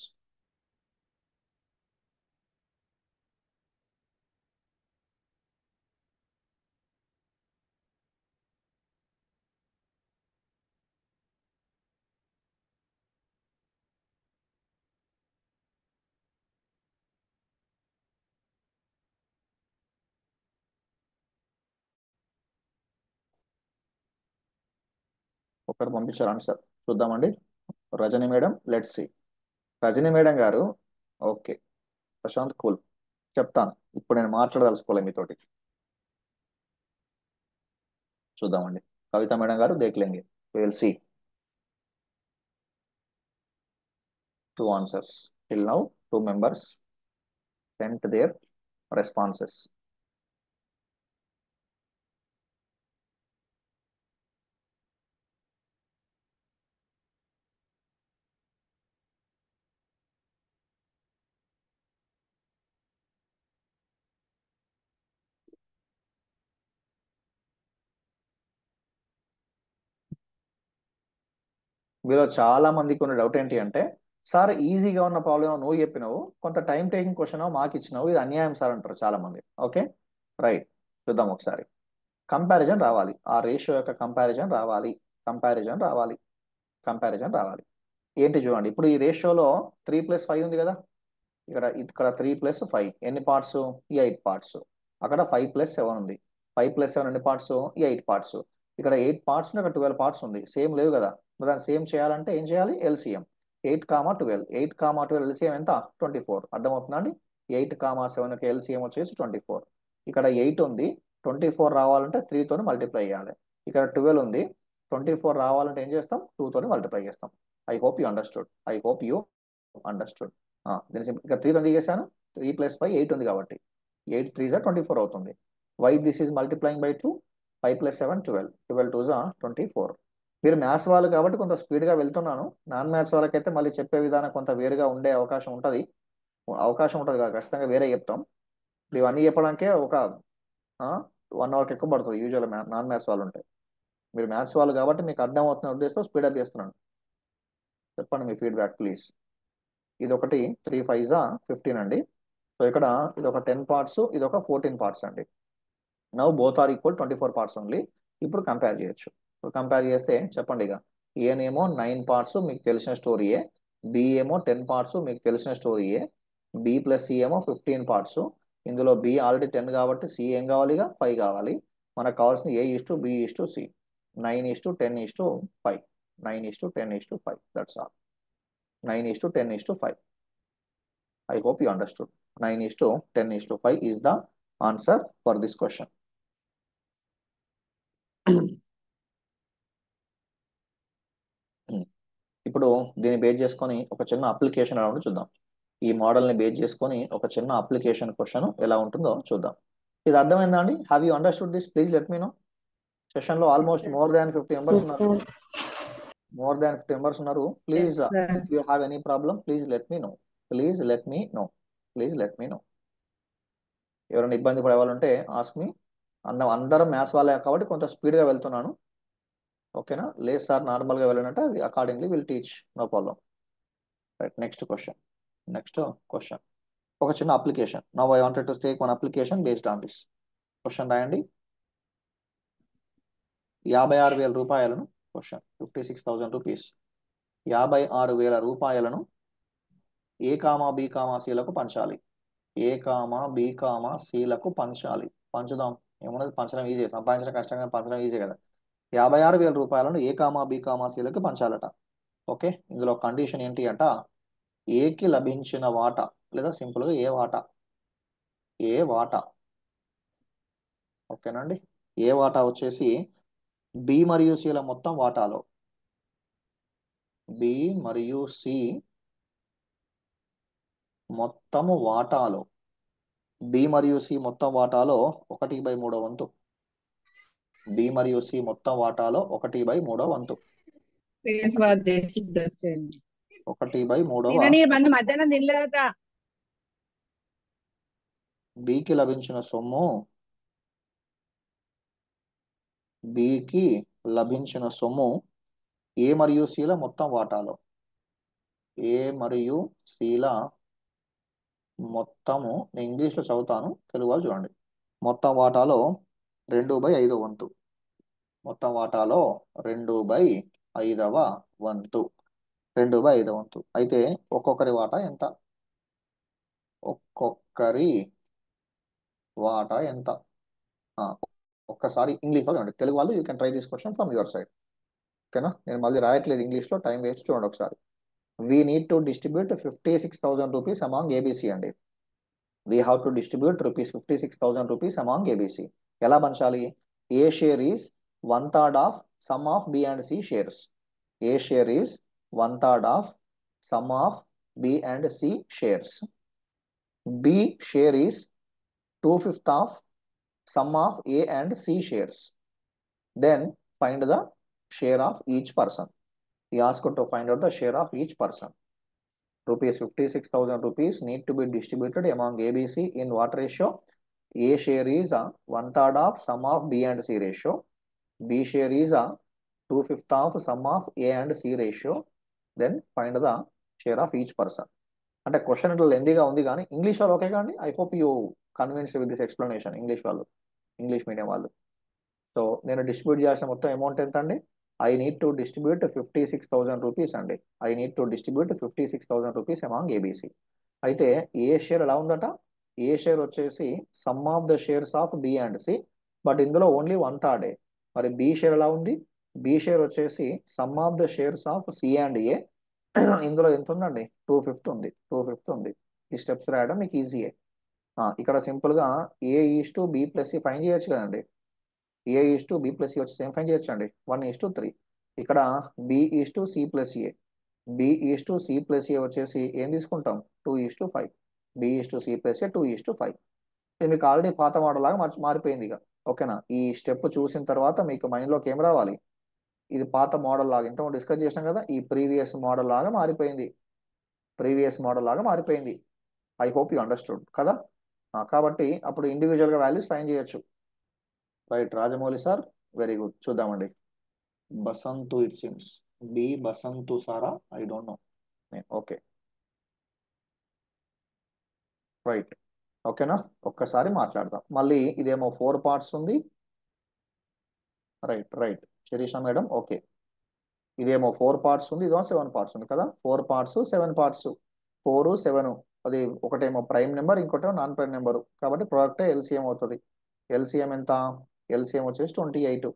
ఒకరు పంపించారు ఆన్సర్, చూద్దామండి. Rajani madam, let's see. Rajani madam garu, okay. Prashant, cool, చెప్తాను. ఇప్పుడు నేను మాట్లాడదలుచుకోలేదు మీతోటి, చూద్దామండి. కవిత మేడం గారు, దేఖ్లేంగే, will see. 2 answers till now. 2 members sent their responses. మీలో చాలా మందికి ఉన్న డౌట్ ఏంటి అంటే, సార్ ఈజీగా ఉన్న ప్రాబ్లమ్ నువ్వు చెప్పినావు, కొంత టైం టేకింగ్ క్వశ్చన్ మాకు ఇచ్చినావు, ఇది అన్యాయం సార్ అంటారు చాలా మంది. ఓకే, రైట్, చూద్దాం ఒకసారి. కంపారిజన్ రావాలి, ఆ రేషియో యొక్క కంపారిజన్ రావాలి. ఏంటి చూడండి, ఇప్పుడు ఈ రేషియోలో 3+5 ఉంది కదా, ఇక్కడ 3+5 ఎన్ని పార్ట్స్, 8 పార్ట్స్. అక్కడ 5+7 ఉంది, 5+7 ఎన్ని పార్ట్స్, 8 పార్ట్స్. ఇక్కడ 8 పార్ట్స్, ఇక్కడ 12 పార్ట్స్ ఉంది, సేమ్ లేవు కదా. దాన్ని సేమ్ చేయాలంటే ఏం చేయాలి, LCM. 8,12 LCM ఎంత, 24. అర్థమవుతుందా అండి? 8,7కి LCM వచ్చేసి 24. ఇక్కడ 8 ఉంది, 24 రావాలంటే 3 మల్టిప్లై చేయాలి. ఇక్కడ 12 ఉంది, 24 రావాలంటే ఏం చేస్తాం, 2 మల్టిప్లై చేస్తాం. I hope you understood. ఇక్కడ 3 చేశాను, 3+5 8 ఉంది కాబట్టి 8 3 24 అవుతుంది. Why this is multiplying by 2, 5+7 12, 12 2 24. మీరు మ్యాథ్స్ వాళ్ళు కాబట్టి కొంత స్పీడ్గా వెళ్తున్నాను, నాన్ మ్యాథ్స్ వాళ్ళకైతే మళ్ళీ చెప్పే విధానం కొంత వేరుగా ఉండే అవకాశం ఉంటుంది కదా, ఖచ్చితంగా వేరే చెప్తాం. ఇవన్నీ చెప్పడానికే ఒక 1 hour ఎక్కువ పడుతుంది యూజువల్ నాన్ మ్యాథ్స్ వాళ్ళు ఉంటే. మీరు మ్యాథ్స్ వాళ్ళు కాబట్టి మీకు అర్థం అవుతున్న ఉద్దేశంతో స్పీడప్ చేస్తున్నాను. చెప్పండి మీ ఫీడ్బ్యాక్ ప్లీజ్. ఇది ఒకటి 3 5 15 అండి. సో ఇక్కడ ఇది ఒక 10 parts, ఇది ఒక 14 parts అండి. Now both are equal 24 parts only. ఇప్పుడు కంపేర్ చేయొచ్చు. సో కంపేర్ చేస్తే చెప్పండి ఇక ఏనేమో 9 parts మీకు తెలిసిన స్టోరీయే, బి ఏమో 10 parts మీకు తెలిసిన స్టోరీయే, బి ప్లస్ సి ఏమో 15 parts. ఇందులో బి ఆల్రెడీ 10 కాబట్టి సి ఏం కావాలి, ఇక 5 కావాలి. మనకు కావాల్సిన A:B:C 9:10:5 9:10:5 that's all. 9:10:5. I hope you understood. 9:10:5 is the answer for this question. ఇప్పుడు దీన్ని బేస్ చేసుకొని ఒక చిన్న అప్లికేషన్ ఎలా ఉంటుందో చూద్దాం. ఈ మోడల్ని బేస్ చేసుకొని ఒక చిన్న అప్లికేషన్ క్వశ్చన్ ఎలా ఉంటుందో చూద్దాం. ఇది అర్థమైందా అండి? Have you understood this? Please let me know. సెషన్లో ఆల్మోస్ట్ మోర్ దాన్ 50 members ఉన్నారు. మోర్ దాన్ 50 members ఉన్నారు. Please if you have any problem please let me know. Please let me know. Please let me know. ఎవరైనా ఇబ్బంది పడే వాళ్ళు ఉంటే ask me. అందరం maths వాళ్ళే కాబట్టి కొంత స్పీడ్గా వెళ్తున్నాను. ఓకేనా? లేదు సార్ నార్మల్గా వెళ్ళాలంటే accordingly will teach, no problem. Right, next question. ఒక చిన్న application. Now I wanted to take one application based on this question. రాయండి. 56,000 రూపాయలను, క్వశ్చన్ 56,000 రూపీస్, 56,000 రూపాయలను A,B,Cలకు పంచాలి. A,B,Cలకు పంచాలి. పంచుదాం, ఏమన్నది? పంచడం ఈజీ, సంపాదించడం కష్టంగా, పంచడం ఈజీ కదా. 56,000 రూపాయలను A,B,Cలకు పంచాలట. ఓకే, ఇందులో కండిషన్ ఏంటి అంట? ఏకి లభించిన వాటా, లేదా సింపుల్గా ఏ వాటా. ఓకేనండి. ఏ వాటా వచ్చేసి బి మరియు సిల మొత్తం వాటాలో, బి మరియు సి మొత్తము వాటాలో, బి మరియు సి మొత్తం వాటాలో 1/3 వంతు. బి మరియు సి మొత్తం వాటాలో 1/3 వంతు. 1/3 బికి లభించిన సొమ్ము, ఏ మరియు సిల మొత్తం వాటాలో, ఏ మరియు సిల మొత్తము, నేను ఇంగ్లీష్లో చదువుతాను, తెలుగు వాళ్ళు చూడండి. మొత్తం వాటాలో 2/5 వంతు. మొత్తం వాటాలో 2/5 వంతు. 2/5 వంతు. అయితే ఒక్కొక్కరి వాటా ఎంత? ఒక్కొక్కరి వాటా ఎంత? ఒక్కసారి ఇంగ్లీష్లో చూడండి. తెలుగు వాళ్ళు you can try this question from your side. ఓకేనా? నేను మళ్ళీ రాయట్లేదు ఇంగ్లీష్లో, టైం వేస్ట్. చూడండి ఒకసారి. We need to distribute 56,000 rupees among ABC అండి. We have to distribute 56,000 rupees among ABC. ఎలా పంచాలి? A share is 1/3 of sum of B and C shares. A share is 1/3 of sum of B and C shares. B share is 2/5 of sum of A and C shares. Then find the share of each person. He asked to find out the share of each person. Rupees 56,000 rupees need to be distributed among ABC in what ratio? A share is 1/3 of sum of B and C ratio. B share is 2/5 of sum of A and C ratio. Then find the share of each person. అంటే question ఇట్లా లెందీగా ఉంది కానీ English వాళ్ళు okay కానీ I hope you convinced with this explanation. English medium వాళ్ళు. So నేను distribute చేసిన మొత్తం అమౌంట్ ఎంత అండి? I need to distribute 56,000 rupees అండి. I need to distribute 56,000 rupees among ABC. అయితే ఏ షేర్ ఎలా ఉందట? ఏ షేర్ వచ్చేసి sum of the shares of B and C, but ఇందులో ఓన్లీ 1/3. మరి బి షేర్ ఎలా ఉంది? బి షేర్ వచ్చేసి sum of the shares of C and A. ఇందులో ఎంత ఉందండి? 2/5 ఉంది. ఈ స్టెప్స్ రాయడం మీకు ఈజీయే. ఇక్కడ సింపుల్గా A:B+C ఫైన్ చేయొచ్చు కదండి. A:B+C వచ్చి ఏం ఫైన్ చేయొచ్చు అండి? 1:3. ఇక్కడ B:C+A. B:C+A వచ్చేసి ఏం తీసుకుంటాం? 2:5. B:C+A 2:5. ఇది మీకు ఆల్రెడీ పాత మోడల్ లాగా మారిపోయింది ఇక. ఓకేనా? ఈ స్టెప్ చూసిన తర్వాత మీకు మైండ్లోకి ఏం రావాలి? ఇది పాత మోడల్ లాగా ఇంత డిస్కస్ చేసినాం కదా, ఈ ప్రీవియస్ మోడల్ లాగా మారిపోయింది. ఐ హోప్ యూ అండర్స్టూడ్ కదా. కాబట్టి అప్పుడు ఇండివిజువల్గా వాల్యూస్ ఫైండ్ చేయొచ్చు. Right Rajamouli sir, very good. చూద్దామండి. Basanth it seems, B Basanth సారా, I don't know. Okay right, ఓకేనా. ఒక్కసారి మాట్లాడదాం మళ్ళీ. ఇదేమో 4 పార్ట్స్ ఉంది. Right right Sirisha madam, okay. ఇదేమో 4 పార్ట్స్ ఉంది, ఇదేమో 7 పార్ట్స్ ఉంది కదా. 4 పార్ట్స్ 7 పార్ట్స్, 4 7. అది ఒకటేమో ప్రైమ్ నెంబర్, ఇంకోటేమో నాన్ ప్రైమ్ నెంబర్. కాబట్టి ప్రోడక్టే ఎల్సిఎం అవుతుంది. ఎల్సిఎం ఎంత? ఎల్సిఎం వచ్చేసి 28.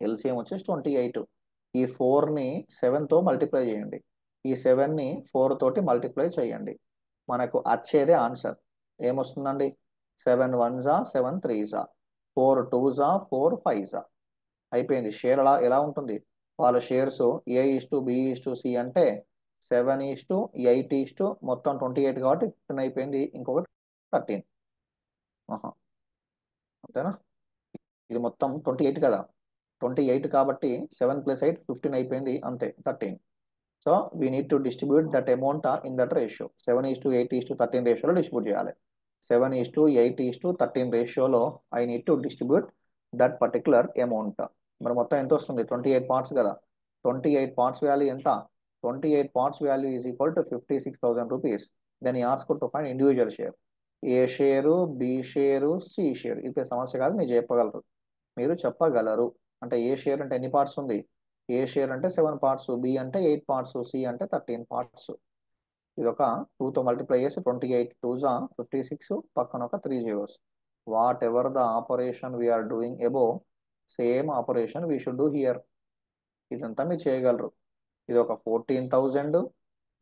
ఎల్సిఎం వచ్చేసి 28. ఈ 4ని 7తో మల్టిప్లై చేయండి, ఈ 7ని 4 తోటి మల్టిప్లై చేయండి. మనకు వచ్చేదే answer. ఏమొస్తుందండి? 7 1s 7 3s 4 2s 4 5s. అయిపోయింది. షేర్ ఎలా ఉంటుంది? వాళ్ళ షేర్స్ A:B:C అంటే 7:8 మొత్తం 28 కాబట్టి 15 అయిపోయింది. ఇంకొకటి 13. అంతేనా? ఇది మొత్తం 28 కదా. 28 కాబట్టి 7 + 8 15 అయిపోయింది, అంతే 13. So we need to distribute that amount in that ratio. 7:8:13 రేషియోలో డిస్ట్రిబ్యూట్ చేయాలి. 7:8:13 రేషియోలో I need to distribute that particular amount. మరి మొత్తం ఎంత వస్తుంది? 28 పార్ట్స్ కదా. 28 పార్ట్స్ వాల్యూ ఎంత? 28 parts value is equal to 56,000 rupees. Then ask to find individual share. A share, B share, C share. ఇది సమస్య కాదు, మీరు చెప్పగలరు. అంటే ఏ షేర్ అంటే ఎన్ని పార్ట్స్ ఉంది? ఏ షేర్ అంటే 7 పార్ట్స్, బి అంటే 8 పార్ట్స్, సి అంటే 13 పార్ట్స్. ఇది ఒక 2తో మల్టిప్లై చేసి 28 2s 56, పక్కన ఒక 3 zeros. Whatever the operation we're doing above, same operation we should do here. ఇదంతా మీరు చేయగలరు. ఇది ఒక 14,000,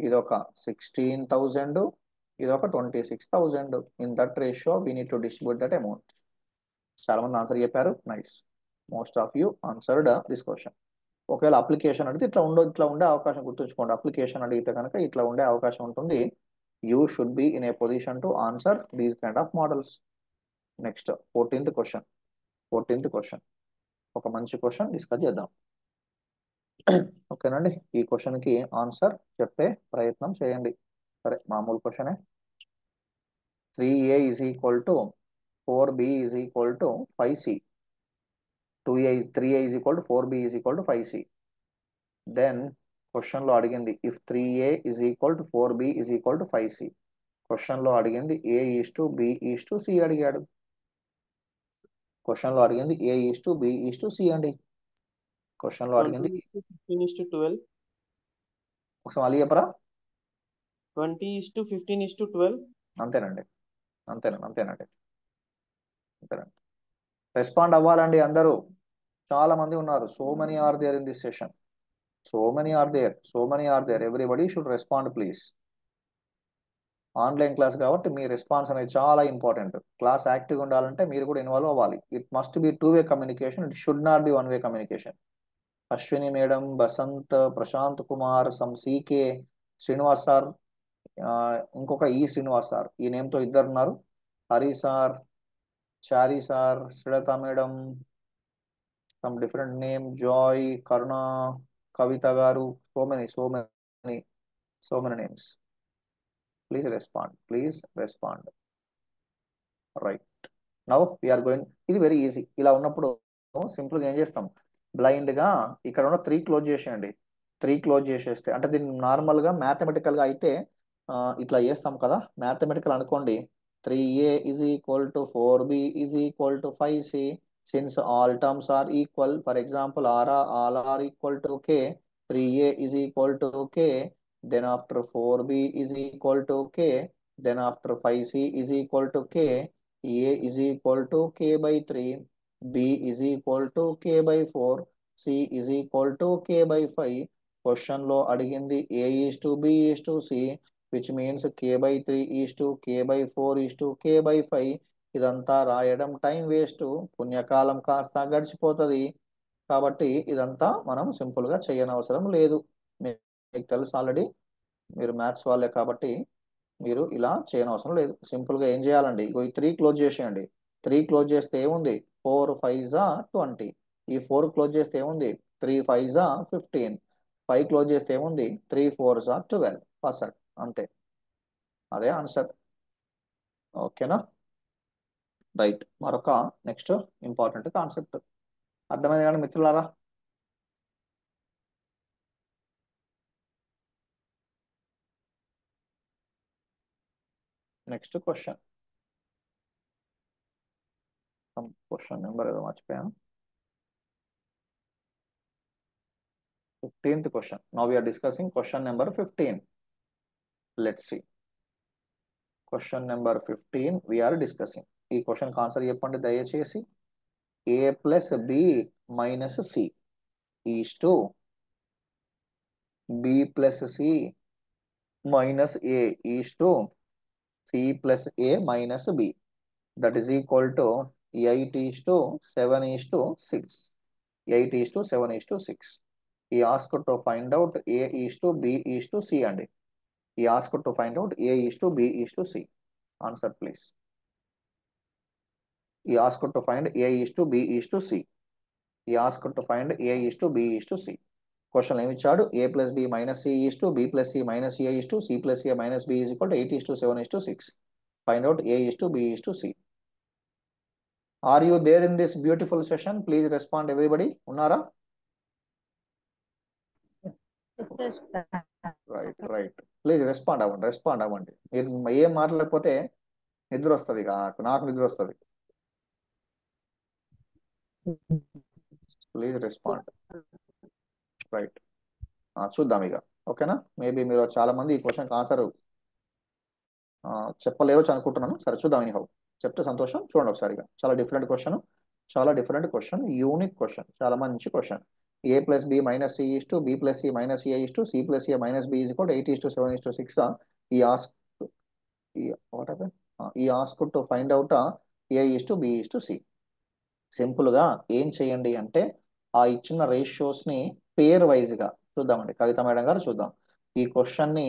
ఇది ఒక 16,000, ఇది ఒక 26,000. In that ratio we need to distribute that amount. చాలా మంది ఆన్సర్ చెప్పారు. Nice, most of you answered this question. ఒకవేళ అప్లికేషన్ అడిగితే ఇట్లా ఉండే అవకాశం, గుర్తుంచుకోండి. అప్లికేషన్ అడిగితే కనుక ఇట్లా ఉండే అవకాశం ఉంటుంది. You should be in a position to answer these kind of models. Next 14th question. ఒక మంచి క్వశ్చన్ డిస్కస్ చేద్దాం. ఓకేనండి. ఈ క్వశ్చన్కి ఆన్సర్ చెప్పే ప్రయత్నం చేయండి. సరే, మామూలు క్వశ్చనే. 3a is equal to 4b is equal to 5c. 3a is equal to 4b is equal to 5c. Then క్వశ్చన్లో అడిగింది if 3a is equal to 4b is equal to 5c. క్వశ్చన్లో అడిగింది A:B:C అడిగాడు. క్వశ్చన్లో అడిగింది A:B:C అండి. క్వశ్చన్లో అడిగింది 20:15:12. ఒకసారి మళ్ళీ చెప్పరా? 20:15:12. అంతేనండి. రెస్పాండ్ అవ్వాలండి అందరూ. చాలా మంది ఉన్నారు. So many are there in this session. So many are there. Everybody should respond please. Online class కాబట్టి మీ రెస్పాన్స్ అనేది చాలా ఇంపార్టెంట్. క్లాస్ యాక్టివ్గా ఉండాలంటే మీరు కూడా ఇన్వాల్వ్ అవ్వాలి. It must be 2-way communication. It should not be 1-way communication. Ashwini madam, Basanth, Prashanth Kumar, CK, Srinivas sir, ఇంకొక శ్రీనివాస్ సార్, ఈ నేమ్తో 2 ఉన్నారు. Hari sir, Chary sir, Srilatha madam, some different name, Joy, Karuna, Kavitha గారు, so many names. Please respond. Right, now we are going. ఇది very easy. ఇలా ఉన్నప్పుడు సింపుల్గా ఏం చేస్తాం? బ్లైండ్గా ఇక్కడ ఉన్న 3 క్లోజ్ చేసేయండి. 3 క్లోజ్ చేసేస్తే, అంటే దీన్ని నార్మల్గా మ్యాథమెటికల్గా అయితే ఇట్లా చేస్తాం కదా. మ్యాథమెటికల్ అనుకోండి. 3a is equal to 4b is equal to 5c. Since all terms are equal, for example, all are equal to k, 3a is equal to k, then after 4b is equal to k, then after 5c is equal to k, a is equal to k by 3, b is equal to k by 4, c is equal to k by 5. Question లో అడిగింది A:B:C, which means k by 3 is to k by 4 is to k by 5. ఇదంతా రాయడం time waste, పుణ్యకాలం కాస్త గడిచిపోతుంది. కాబట్టి ఇదంతా మనం సింపుల్గా చేయనవసరం లేదు. మీకు తెలుసు ఆల్రెడీ, మీరు మ్యాథ్స్ వాళ్ళే కాబట్టి మీరు ఇలా చేయనవసరం లేదు. సింపుల్గా ఏం చేయాలండి? ఈ 3 క్లోజ్ చేసేయండి. 3 క్లోజ్ చేస్తే ఏముంది? 4 5s 20. ఈ 4 క్లోజ్ చేస్తే ఏముంది? 3 5s 15. 5 క్లోజ్ చేస్తే ఏముంది? 3 4s 12%. అంతే, అదే ఆన్సర్. ఓకేనా? రైట్. మరొక నెక్స్ట్ ఇంపార్టెంట్ కాన్సెప్ట్ అర్థమైంది కానీ మిత్రులారా? నెక్స్ట్ క్వశ్చన్ నెంబర్ ఏదో మర్చిపోయాను. 15th question. Now we are discussing question number 15. Let's see. Question number 15 we are discussing. ఈ క్వశ్చన్ ఆన్సర్ చెప్పండి దయచేసి. a plus b minus c is to b plus c minus a is to c plus a minus b. That is equal to 8 is to 7 is to 6. 8 is to 7 is to 6. He asked to find out a is to b is to c and he asked to find out a is to b is to c. Answer please. He asked to find a is to b is to c. He asked to find a is to b is to c. Question ఏమి ఇచ్చాడు? a plus b minus c is to b plus c minus a is to c plus a minus b is equal to 8 is to 7 is to 6. Find out a is to b is to c. Are you there in this beautiful session? Please respond everybody. ఉన్నారా? Right. Please respond అవ్వండి. మీరు ఏం మాట్లాడకపోతే నిద్ర వస్తుంది, నాకు నిద్ర వస్తుంది. Please respond. రైట్. చూద్దాం ఇక. ఓకేనా? మేబీ మీరు చాలా మంది ఈ క్వశ్చన్కి ఆన్సర్ చెప్పలేవచ్చు అనుకుంటున్నాను. సరే చూద్దాం. ఎనీహౌ చెప్తే సంతోషం. చూడండి ఒకసారిగా. చాలా డిఫరెంట్ క్వశ్చన్, యూనిక్ క్వశ్చన్, చాలా మంచి question. a plus b minus c is to b plus c minus a is to c plus a minus b is equal to 8 is to 7 is to 6. He asked to find out a is to b is to c. Simple గా ఏం చేయండి అంటే ఆ ఇచ్చిన ratios ని పేర్ wise గా చూద్దామండి. Kavitha madam గారు చూద్దాం. ఈ క్వశ్చన్ ని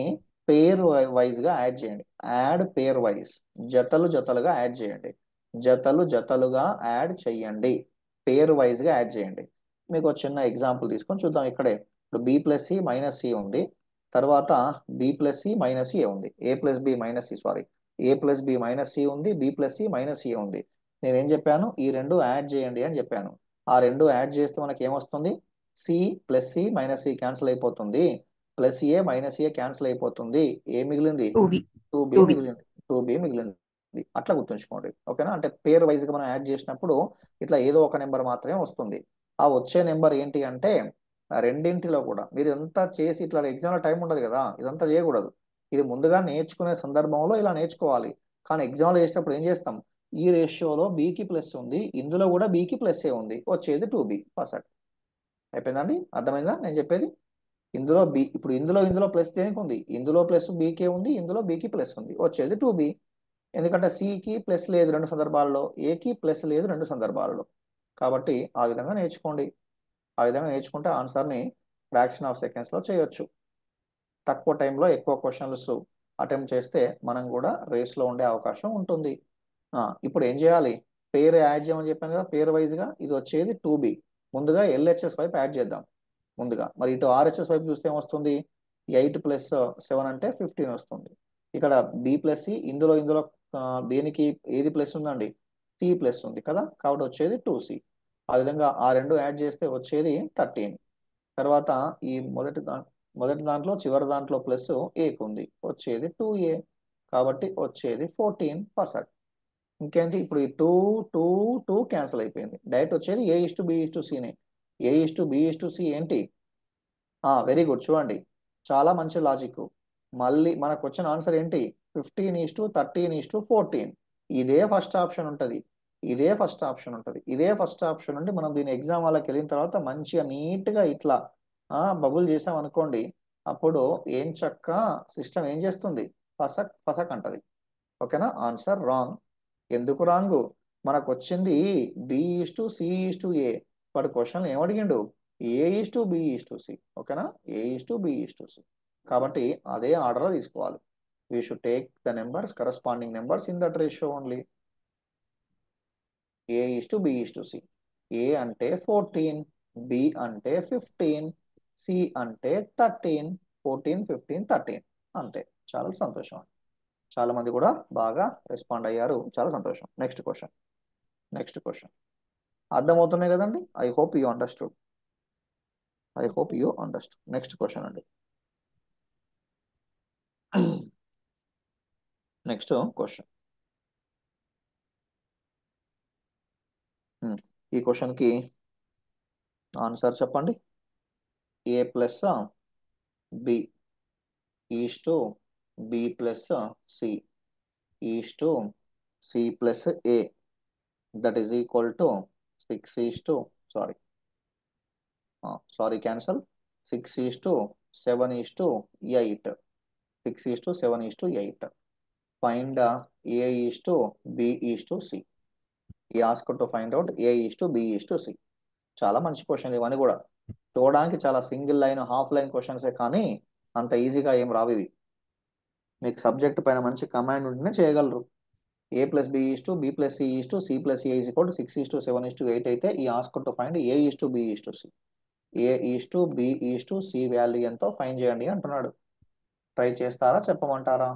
పేర్ వైజ్ గా యాడ్ చేయండి. యాడ్ పేర్ వైజ్, జతలుగా యాడ్ చేయండి. జతలుగా యాడ్ చేయండి. పేర్ వైజ్ గా యాడ్ చేయండి. మీకు ఒక చిన్న ఎగ్జాంపుల్ తీసుకొని చూద్దాం. ఇక్కడే ఇప్పుడు b plus C minus C ఉంది, తర్వాత b plus C minus A ఉంది, a plus B minus C a plus B minus C ఉంది, b plus C minus A ఉంది. నేనేం చెప్పాను? ఈ రెండు యాడ్ చేయండి అని చెప్పాను. ఆ రెండు యాడ్ చేస్తే మనకి ఏమొస్తుంది? C plus C minus C cancel అయిపోతుంది, plus A minus A cancel అయిపోతుంది. ఏ మిగిలింది? 2b మిగిలింది. అట్లా గుర్తుంచుకోండి. ఓకేనా? అంటే పేర్ వైజ్ గా మనం యాడ్ చేసినప్పుడు ఇట్లా ఏదో ఒక నెంబర్ మాత్రమే వస్తుంది. ఆ వచ్చే నెంబర్ ఏంటి అంటే రెండింటిలో కూడా మీరు ఎంత చేసి ఇట్లా ఎగ్జామ్లో టైం ఉండదు కదా, ఇదంతా చేయకూడదు. ఇది ముందుగా నేర్చుకునే సందర్భంలో ఇలా నేర్చుకోవాలి. కానీ ఎగ్జామ్లో చేసేటప్పుడు ఏం చేస్తాం? ఈ రేషియోలో బీకి ప్లస్ ఉంది, ఇందులో కూడా బీకి ప్లస్ ఏ ఉంది, వచ్చేది 2b పర్సెంట్. అయిపోయిందండి? అర్థమైందా నేను చెప్పేది? ఇందులో బి, ఇప్పుడు ఇందులో ప్లస్ దేనికి ఉంది? ఇందులో ప్లస్ బీకే ఉంది, ఇందులో బీకి ప్లస్ ఉంది, వచ్చేది 2b. ఎందుకంటే సికి ప్లస్ లేదు 2 సందర్భాల్లో, ఏకి ప్లస్ లేదు 2 సందర్భాల్లో. కాబట్టి ఆ విధంగా నేర్చుకోండి. ఆ విధంగా నేర్చుకుంటే ఆన్సర్ని ఫ్రాక్షన్ ఆఫ్ సెకండ్స్లో చేయొచ్చు. తక్కువ టైంలో ఎక్కువ క్వశ్చన్స్ అటెంప్ట్ చేస్తే మనం కూడా రేస్లో ఉండే అవకాశం ఉంటుంది. ఇప్పుడు ఏం చేయాలి? పేర్ యాడ్ చేయమని చెప్పాను కదా, పేర్ వైజ్గా. ఇది వచ్చేది 2b. ముందుగా ఎల్హెచ్ఎస్ వైపు యాడ్ చేద్దాం ముందుగా. మరి ఇటు ఆర్హెచ్ఎస్ వైపు చూస్తే ఏమొస్తుంది? 8 ప్లస్ 7 అంటే 15 వస్తుంది. ఇక్కడ b ప్లస్ సి, ఇందులో దేనికి ఏది ప్లస్ ఉందండి? సి ప్లస్ ఉంది కదా, కాబట్టి వచ్చేది 2c. ఆ విధంగా ఆ రెండు యాడ్ చేస్తే వచ్చేది 13. తర్వాత ఈ మొదటి దాంట్లో చివరి దాంట్లో ప్లస్ ఏకి ఉంది, వచ్చేది 2a, కాబట్టి వచ్చేది 14%. ఇంకేంటి? ఇప్పుడు ఈ 2 క్యాన్సిల్ అయిపోయింది. డైరెక్ట్ వచ్చేది a is to b is to c. a is to b is to c ఏంటి? Very good. చూడండి, చాలా మంచి లాజిక్. మళ్ళీ మనకు వచ్చిన ఆన్సర్ ఏంటి? 15 is to 13 is to 14. ఇదే ఫస్ట్ ఆప్షన్ ఉంటుంది. ఇదే ఫస్ట్ ఆప్షన్ నుండి మనం దీని ఎగ్జామ్ వాళ్ళకి వెళ్ళిన తర్వాత మంచిగా నీట్గా ఇట్లా బబుల్ చేసాం అనుకోండి, అప్పుడు ఏం చక్క సిస్టమ్ ఏం చేస్తుంది? ఫసక్ అంటది. ఓకేనా? Answer wrong. ఎందుకు రాంగ్? మనకు వచ్చింది b is to c is to a. వాడు question ఏమడిగిండు? a is to b is to c. ఓకేనా? a is to b is to c. కాబట్టి అదే ఆర్డర్లో తీసుకోవాలి. we should take the numbers, corresponding numbers in that ratio only. a is to b is to c. a అంటే 14, b అంటే 15, c అంటే 13. 14, 15, 13 అంతే. చాలా సంతోషం. చాలా మంది కూడా బాగా రెస్పాండ్ అయ్యారు, చాలా సంతోషం. నెక్స్ట్ క్వశ్చన్ అర్థమవుతున్నాయి కదండి? I hope you understood. Next question అండి. నెక్స్ట్ క్వశ్చన్, ఈ క్వశ్చన్కి ఆన్సర్ చెప్పండి. A plus B is to B plus C is to C plus A that is equal to 6 is to cancel 6 is to 7 is to 8 6 is to 7 is to 8. Find A is to B is to C. ఈ ask to find out A is to B is to C. చాలా మంచి question ఇవన్నీ కూడా. చూడడానికి చాలా single line half line క్వశ్చన్సే, కానీ అంత ఈజీగా ఏం రావు ఇవి. మీకు సబ్జెక్ట్ పైన మంచి కమాండ్ ఉంటేనే చేయగలరు. A plus B is to B plus C is to C plus A is equal to 6 is to 7 is to 8 అయితే ఈ ask to find A is to B is to C. A is to B is to C value ఎంతో find చేయండి అంటున్నాడు. Try చేస్తారా, చెప్పమంటారా?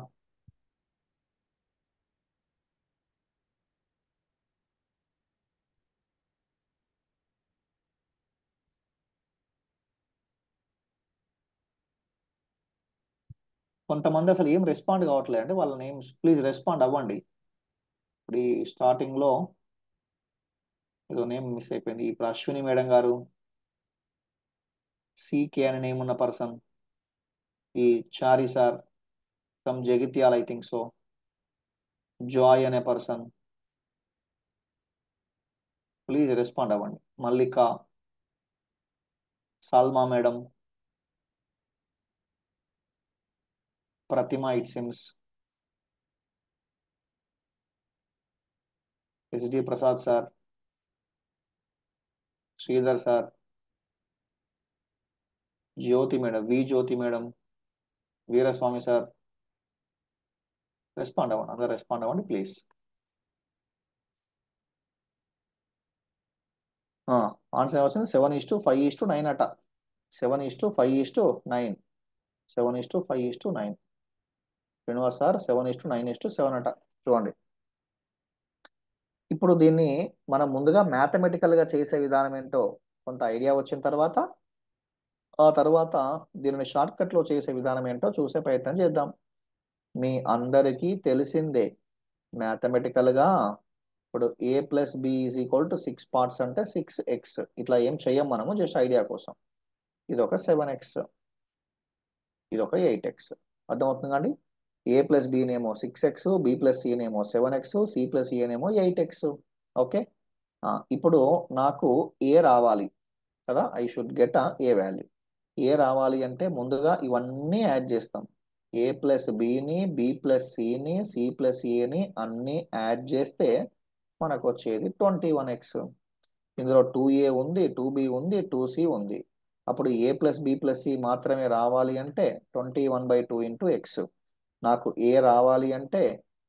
కొంతమంది అసలు ఏం రెస్పాండ్ కావట్లేదు అంటే వాళ్ళ నేమ్స్ ప్లీజ్ రెస్పాండ్ అవ్వండి. ఇప్పుడు ఈ స్టార్టింగ్లో ఏదో నేమ్ మిస్ అయిపోయింది. ఇప్పుడు అశ్విని మేడం గారు, సికే అనే నేమ్ ఉన్న పర్సన్, ఈ Chary sir from Jagtial I think so, Joy అనే పర్సన్, ప్లీజ్ రెస్పాండ్ అవ్వండి. Mallika, Salma madam, Pratima it seems, SD Prasad sir, Sridhar sir, Jyothi madam, V Jyothi madam, Veeraswamy sir, respond అవ్వండి. అందరూ రెస్పాండ్ అవ్వండి ప్లీజ్. ఆన్సర్ వచ్చింది 7 ఈజ్ టు 5 ఈజ్ టు 9 అట. 7 is to 5 is to 9 7 is to 5 is to 9. Srinivas sir 7 is to 9 is to 7 అట. చూడండి, ఇప్పుడు దీన్ని మనం ముందుగా మ్యాథమెటికల్గా చేసే విధానం ఏంటో కొంత ఐడియా వచ్చిన తర్వాత ఆ తర్వాత దీనిని షార్ట్కట్లో చేసే విధానం ఏంటో చూసే ప్రయత్నం చేద్దాం. మీ అందరికీ తెలిసిందే మ్యాథమెటికల్గా ఇప్పుడు A plus B is equal to 6 parts అంటే 6x. ఇట్లా ఏం చెయ్యం మనము, జస్ట్ ఐడియా కోసం. ఇది ఒక 7x, ఇది ఒక 8x. అర్థమవుతుంది అండి? ఏ ప్లస్ బినేమో 6x, బి ప్లస్ సినేమో 7x, సి ప్లస్ ఏనేమో 8x. ఓకే, ఇప్పుడు నాకు ఏ రావాలి కదా, I should get A value. A రావాలి అంటే ముందుగా ఇవన్నీ యాడ్ చేస్తాం. ఏ ప్లస్ బిని, బి ప్లస్ సిని, సి ప్లస్ ఏని అన్నీ యాడ్ చేస్తే మనకు వచ్చేది 21x. ఇందులో 2a ఉంది, 2b ఉంది, 2c ఉంది. అప్పుడు ఏ ప్లస్ బి ప్లస్ సి మాత్రమే రావాలి అంటే 21/2 ఇంటూ ఎక్స్. నాకు ఏ రావాలి అంటే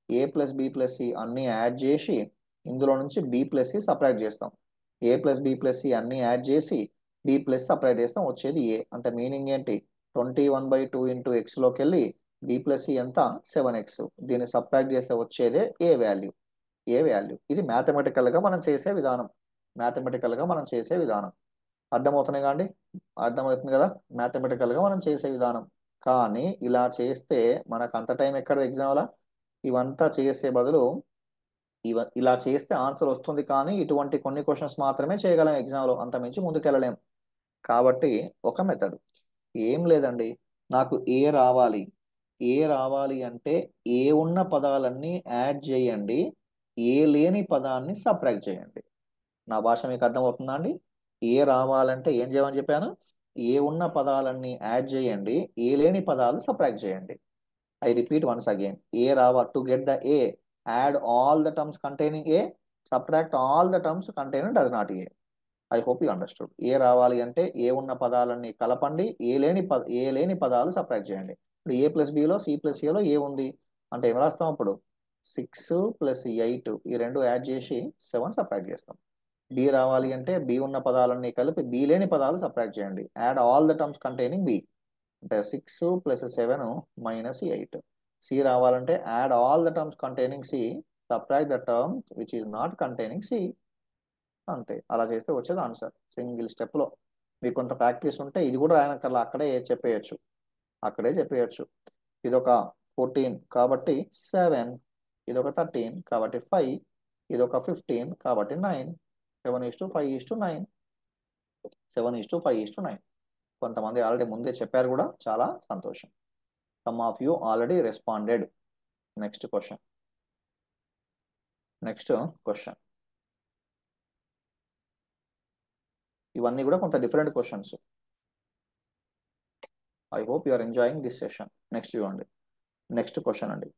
ఏ ప్లస్ బి ప్లస్ సి అన్నీ యాడ్ చేసి ఇందులో నుంచి బి ప్లస్ సి సపరేట్ చేస్తాం. A plus B plus C అన్నీ యాడ్ చేసి బి ప్లస్ సపరేట్ చేస్తాం, వచ్చేది ఏ. అంటే మీనింగ్ ఏంటి? 21/2 ఇంటూ ఎక్స్లోకి వెళ్ళి బి ప్లస్ సి ఎంత 7x. దీన్ని సపరేట్ చేస్తే వచ్చేదే ఏ వాల్యూ. ఇది మ్యాథమెటికల్గా మనం చేసే విధానం. అర్థమవుతున్నాయి కాండి? అర్థమవుతుంది కదా మ్యాథమెటికల్గా మనం చేసే విధానం. కానీ ఇలా చేస్తే మనకు అంత టైం ఎక్కడ ఎగ్జామ్లో? ఇవంతా చేసే బదులు ఇలా చేస్తే ఆన్సర్ వస్తుంది, కానీ ఇటువంటి కొన్ని క్వశ్చన్స్ మాత్రమే చేయగలం ఎగ్జామ్లో, అంత మించి ముందుకెళ్ళలేం. కాబట్టి ఒక మెథడ్ ఏం లేదండి, నాకు ఏ రావాలి అంటే ఏ ఉన్న పదాలన్నీ యాడ్ చేయండి, ఏ లేని పదాన్ని సబ్ట్రాక్ట్ చేయండి. నా భాష మీకు అర్థమవుతుందా అండి? ఏ రావాలంటే ఏం చేయమని చెప్పాను? ఏ ఉన్న పదాలన్నీ యాడ్ చేయండి, ఏ లేని పదాలు సబ్ట్రాక్ట్ చేయండి. I repeat once again. A రావాలి, to get the A, add all the terms containing A, subtract all the terms containing does not A. I hope you understood. A రావాలి అంటే ఏ ఉన్న పదాలన్నీ కలపండి, ఏ లేని పదాలు సబ్ట్రాక్ట్ చేయండి. ఇప్పుడు A plus below C plus ఏలో ఏ ఉంది అంటే ఏం రాస్తాం? అప్పుడు 6 + 8 ఈ రెండు యాడ్ చేసి 7 సబ్ట్రాక్ట్ చేస్తాం. బి రావాలి అంటే బి ఉన్న పదాలన్నీ కలిపి బి లేని పదాలు సబ్ట్రాక్ట్ చేయండి. Add all the terms containing B అంటే 6 + 7 - 8. సి రావాలంటే add all the terms containing C, subtract the term which is not containing C. అంతే, అలా చేస్తే వచ్చేది ఆన్సర్ సింగిల్ స్టెప్లో. మీకు కొంత ప్రాక్టీస్ ఉంటే ఇది కూడా రాయనక్కర్లా, అక్కడే చెప్పేయచ్చు, అక్కడే చెప్పేయచ్చు. ఇదొక 14 కాబట్టి 7, ఇదొక 13 కాబట్టి 5, ఇదొక 15 కాబట్టి 9. 7:5:9, 7:5:9. కొంతమంది ఆల్రెడీ ముందే చెప్పారు కూడా, చాలా సంతోషం. Some of you already responded. Next question. ఇవన్నీ కూడా కొంత different questions. I hope you are enjoying this session. Next చూడండి. నెక్స్ట్ క్వశ్చన్ అండి.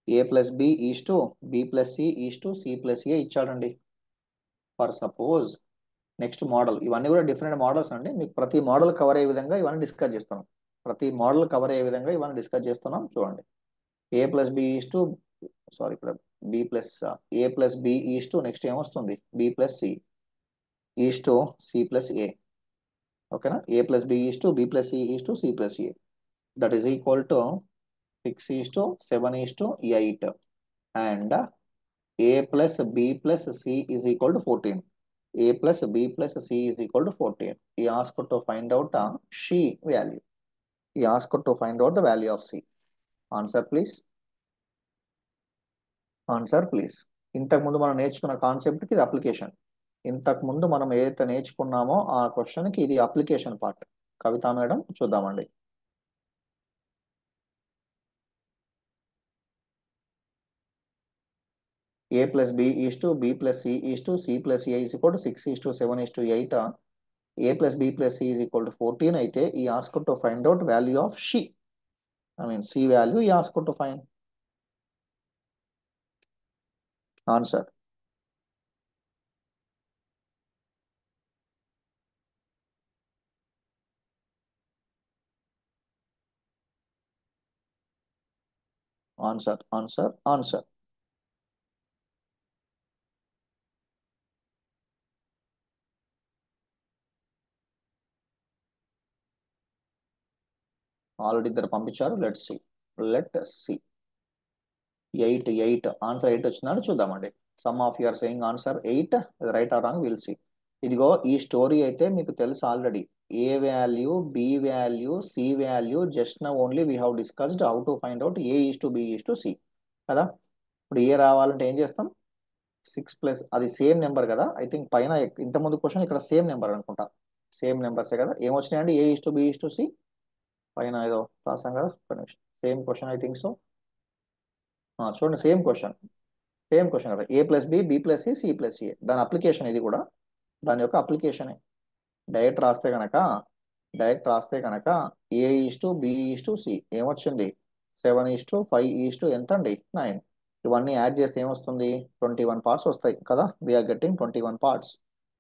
a+b=b+c=c+a ఇచ్చాడండి. For suppose next model. ఇవన్నీ కూడా డిఫరెంట్ మోడల్స్ అండి. మీకు ప్రతి మోడల్ కవర్ అయ్యే విధంగా ఇవన్నీ డిస్కస్ చేస్తున్నాం. చూడండి. ఇక్కడ a+b నెక్స్ట్ ఏమొస్తుంది, b+c+c+a. ఓకేనా. a+b=b+c=c+a. That is equal to 6:7:8 and a+b+c=14. a+b+c=14. He asked to find out she value. He asked to find out the value of c. Answer please. ఇంతకుముందు మనం నేర్చుకున్న కాన్సెప్ట్కి ఇది అప్లికేషన్. ఇంతకుముందు మనం ఏదైతే నేర్చుకున్నామో ఆ క్వశ్చన్కి ఇది అప్లికేషన్ పార్ట్. కవిత మేడం చూద్దామండి. a+b=b+c=c+a 6:7:8. a+b+c=14 అయితే ఈ ask to find out value of C. c value ఈ ask to find. Answer. Already ఇద్దరు పంపించారు. లెట్ సి 8 ఆన్సర్ 8 వచ్చిందని చూద్దామండి. Some of you're saying answer 8, right or wrong will see. ఇదిగో ఈ స్టోరీ అయితే మీకు తెలుసు already. A value, B value, C value, just now only we have discussed how to find out a:b:c కదా. ఇప్పుడు A రావాలంటే ఏం చేస్తాం, 6+, అది సేమ్ నెంబర్ కదా. ఐ థింక్ పైన ఇంతకుముందు క్వశ్చన్ ఇక్కడ సేమ్ నెంబర్ అనుకుంటా. సేమ్ నెంబర్సే కదా. ఏమొచ్చినాయండి, a:b:c. పైన ఏదో రాసాం కదా, same question I think so. చూడండి, సేమ్ క్వశ్చన్ కదా. a+b, b+c, c+a. దాని అప్లికేషన్ ఇది కూడా, దాని యొక్క అప్లికేషనే. డైరెక్ట్ రాస్తే కనుక a:b:c ఏమొచ్చింది, 7:5 ఎంత అండి, 9. ఇవన్నీ యాడ్ చేస్తే ఏమొస్తుంది, 21 పార్ట్స్ వస్తాయి కదా. We're getting 21 parts.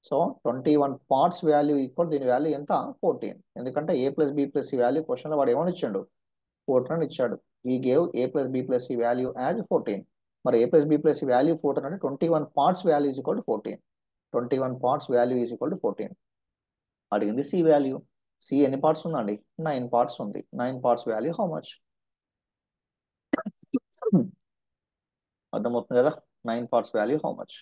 So 21 parts value equal, దీని వాల్యూ ఎంత, 14. ఎందుకంటే a+b+c వాల్యూ క్వశ్చన్లో వాడు ఏమని ఇచ్చాడు, 14 అని ఇచ్చాడు. ఈ గేవ్ a+b+c వాల్యూ యాజ్ 14. మరి a+b+c వాల్యూ 14 అంటే 21 parts value is equal to 14. 21 parts value is equal to 14. అడిగింది సి వాల్యూ. సి ఎన్ని పార్ట్స్ ఉందండి, 9 పార్ట్స్ ఉంది. 9 పార్ట్స్ వాల్యూ హౌ మచ్, అర్థమవుతుంది కదా. 9 పార్ట్స్ వాల్యూ హౌ మచ్.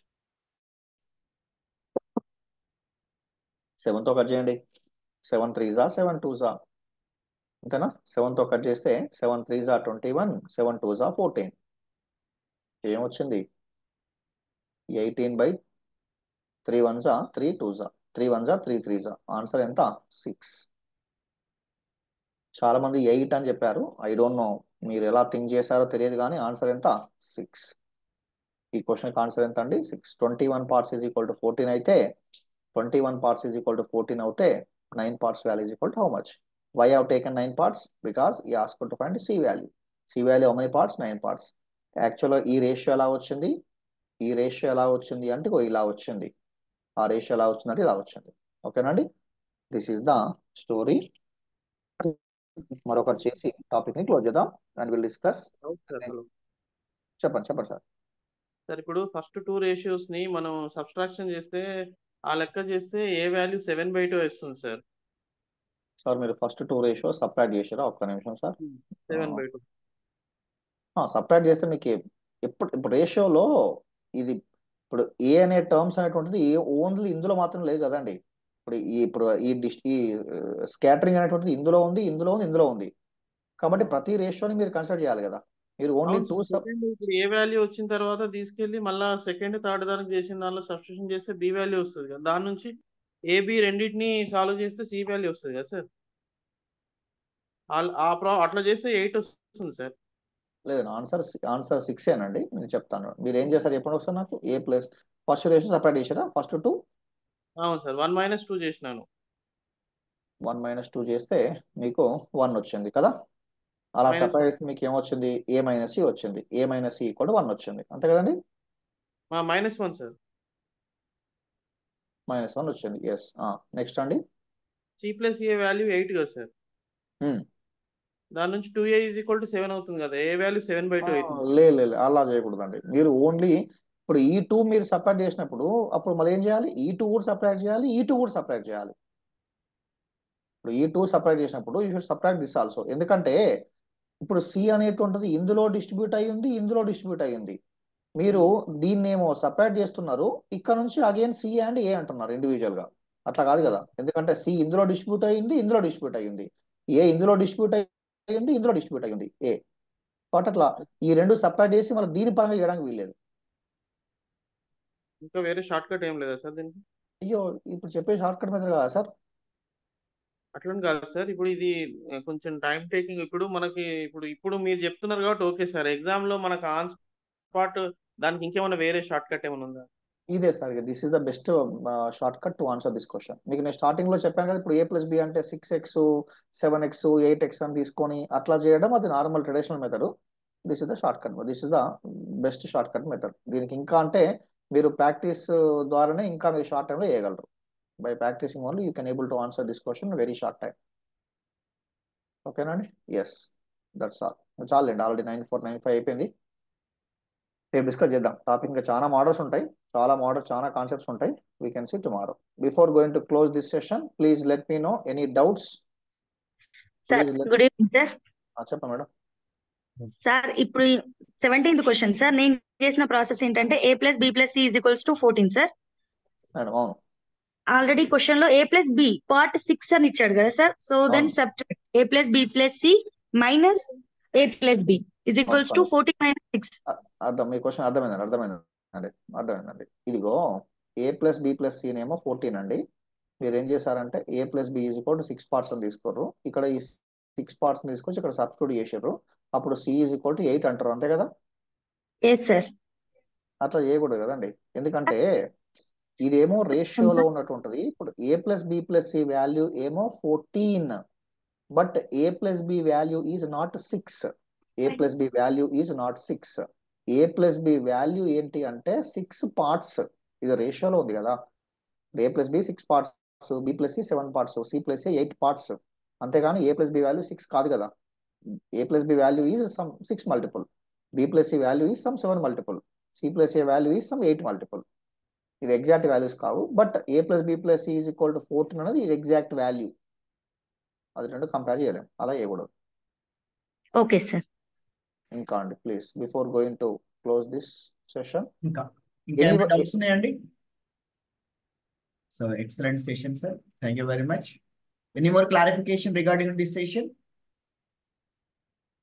7తో కట్ చేయండి. 7 3s 7 2s, అంతేనా. 7తో కట్ చేస్తే 7 3s 21, 7 2s 14. ఏమొచ్చింది, 18/3 1s 3 2s, 3 1s 3 3s. Answer ఎంత, 6. చాలా మంది 8 అని చెప్పారు. ఐ డోంట్ నో మీరు ఎలా థింక్ చేశారో తెలియదు, కానీ ఆన్సర్ ఎంత, 6. ఈ క్వశ్చన్కి ఆన్సర్ ఎంత అండి, 6. 21 పార్ట్స్ ఈజ్ ఈక్వల్ టు 14 అయితే, 21 parts is equal to 14 అవుతే 9 parts value is equal to how much? Why I have taken 9 parts? Because he asked to find C value. C value how many parts? 9 parts. Actually ఈ ratio ఎలా వచ్చింది, అంటే ఇలా వచ్చింది. ఆ ratio ఎలా వచ్చిందంటే ఇలా వచ్చింది. ఓకేనండి. This is the story. మరొకటి చేసి టాపిక్ ని క్లోజ్ చేద్దాం అండ్ విల్ డిస్కస్. చెప్పండి సార్. సార్ ఇప్పుడు ఫస్ట్ 2 రేషియోస్ ని మనం సబ్స్ట్రాక్షన్ చేస్తే, ఆ లెక్క చేస్తే ఏ వాల్యూ 7/2 వస్తుంది సార్. సార్ మీరు ఫస్ట్ 2 రేషియోస్ సబ్ట్రాక్ట్ చేసారా, ఒక్క నిమిషం సార్. 7/2. సపరేట్ చేస్తే మీకు ఇప్పుడు రేషియోలో ఇది ఇప్పుడు ఏ అనే టర్మ్స్ అనేటువంటిది ఓన్లీ ఇందులో మాత్రం లేదు కదండి. ఇప్పుడు ఈ స్కాటరింగ్ అనేటువంటిది ఇందులో ఉంది, ఇందులో ఉంది, ఇందులో ఉంది. కాబట్టి ప్రతి రేషియోని మీరు కన్సిడర్ చేయాలి కదా. మీరు ఓన్లీ అవును టూ సార్. సెకండ్ ఇప్పుడు ఏ వాల్యూ వచ్చిన తర్వాత తీసుకెళ్ళి మళ్ళీ సెకండ్ థర్డ్ దానికి చేసిన దానిలో సబ్స్టిట్యూషన్ చేస్తే బి వాల్యూ వస్తుంది కదా. దాని నుంచి ఏబి రెండింటిని సాల్వ్ చేస్తే సి వాల్యూ వస్తుంది కదా సార్. అట్లా చేస్తే 8 వస్తుంది సార్. లేదు, ఆన్సర్ 6 ఏనండి. నేను చెప్తాను, మీరు ఏం చేస్తారు చెప్పండి ఒకసారి నాకు. ఏ ప్లస్ ఫస్ట్ రేషియో సపరేట్ చేసారా? ఫస్ట్ 2 అవును సార్. 1 - 2 చేసినాను. 1 - 2 చేస్తే మీకు 1 వచ్చింది కదా. అలా -1 సపరేట్ చేస్తే మీకు ఏమొచ్చింది? A - C వచ్చింది. A - C = 1 వచ్చింది, అంతే కదండి. -1 సార్. -1 వచ్చింది. ఎస్. నెక్స్ట్ అండి. C+A వాల్యూ 8 కదా సార్. దాని నుంచి 2A = 7 అవుతుంది కదా. ఏ వాల్యూ 7/2 అవుతుంది. లేదు, అలా చేయకూడదండి. మీరు ఓన్లీ ఇప్పుడు ఈ 2 మీరు సపరేట్ చేసినప్పుడు అప్పుడు మళ్ళీ ఏం చేయాలి? ఈ 2 కూడా సపరేట్ చేయాలి, ఈ 2 కూడా సపరేట్ చేయాలి. ఇప్పుడు ఈ 2 సపరేట్ చేసినప్పుడు you should separate this also. ఎందుకంటే ఇప్పుడు సి అనేటువంటిది ఇందులో డిస్ట్రిబ్యూట్ అయ్యింది, ఇందులో డిస్ట్రిబ్యూట్ అయ్యింది. మీరు దీన్ని ఏమో సపరేట్ చేస్తున్నారు, ఇక్కడ నుంచి అగైన్ సి అండ్ ఏ అంటున్నారు ఇండివిజువల్ గా. అట్లా కాదు కదా. ఎందుకంటే సి ఇందులో డిస్ట్రిబ్యూట్ అయ్యింది, ఇందులో డిస్ట్రిబ్యూట్ అయ్యింది. ఏ ఇందులో డిస్ట్రిబ్యూట్ అయ్యింది, ఇందులో డిస్ట్రిబ్యూట్ అయ్యింది ఏ. కాబట్టి అట్లా ఈ రెండు సపరేట్ చేసి మళ్ళీ దీని పరంగా చేయడానికి వీల్లేదు. ఇంకా వేరే షార్ట్ కట్ ఏం లేదా సార్ దీనికి? అయ్యో, ఇప్పుడు చెప్పే షార్ట్ కట్ మీద కదా సార్. అట్లని కాదు సార్. ఇప్పుడు ఇది కొంచెం టైం టేకింగ్. ఇప్పుడు మనకి ఇప్పుడు మీరు చెప్తున్నారు కాబట్టి ఓకే సార్. ఎగ్జామ్ లో మనకు ఆన్ స్పాట్ దానికి ఇంకేమైనా వేరే షార్ట్ కట్ ఏమైనా ఉందా? ఇదే sir, this is the best short cut to answer this question. మీకు నేను స్టార్టింగ్ లో చెప్పాను కదా, ఇప్పుడు A + B అంటే 6x 7x 8x అని తీసుకొని అట్లా చేయడం అది normal traditional method. This is the short cut, this is the best short cut method. దీనికి ఇంకా అంటే మీరు ప్రాక్టీస్ ద్వారానే ఇంకా మీరు షార్ట్ టైంలో చేయగలరు. By practising only you can able to answer this question very short time. ఓకేనండి. Yes, that's all. చాలండి, ఆల్రెడీ 9:04 9:05 అయిపోయింది. రేపు డిస్కస్ చేద్దాం టాపిక్. ఇంకా చాలా మోడల్స్ ఉంటాయి, చాలా కాన్సెప్ట్స్ ఉంటాయి. We can see tomorrow. Before going to close this session, please let me know any doubts. Sir good evening sir. చెప్పండి మేడం. సార్ ఇప్పుడు 17th క్వశ్చన్ సార్. నేను చేసిన ప్రాసెస్ ఏంటంటే A + B + C = 14 sir. Madam అవును. Already question లో A + B part 6 అని ఇచ్చాడు కదా sir. So then subtract A + B + C minus A + B = 14 - 6. అర్థం, మీ క్వశ్చన్ అర్థమైందండి. ఇదిగో A + B + C నేమో 14 అండి. మీరు ఏం చేశారంటే A + B = 6 పార్ట్స్ అని తీసుకోరు. ఇక్కడ ఈ 6 పార్ట్స్ తీసుకొచ్చి ఇక్కడ సబ్స్టిట్యూట్ చేసారు. అప్పుడు C = 8 అంటారు, అంతే కదా. Yes sir. అట్లా చేయకూడదు కదండి. ఎందుకంటే ఇదేమో రేషియోలో ఉన్నటువంటిది. ఇప్పుడు A + B + C వాల్యూ ఏమో 14, but A + B value is not 6. A + B value is not 6. A + B value ఏంటి అంటే 6 పార్ట్స్. ఇది రేషియోలో ఉంది కదా. A + B 6 parts, B + C 7 parts, C + A 8 parts. అంతేగాని A + B వాల్యూ 6 కాదు కదా. A + B value is some 6 multiple, B + C value is some 7 multiple, C + A value is some 8 multiple. ఇవి exact values కావు. But A + B + C = 14 అనేది ఇది exact value. అది రెండు compare చేయలేము, అలా చేయకూడదు. Okay sir. ఇంకా అండి please before going to close this session. ఇంకా ఏమైనా డౌట్స్ ఉన్నాయండి? So excellent session sir, thank you very much. Any more clarification regarding this session?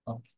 Okay.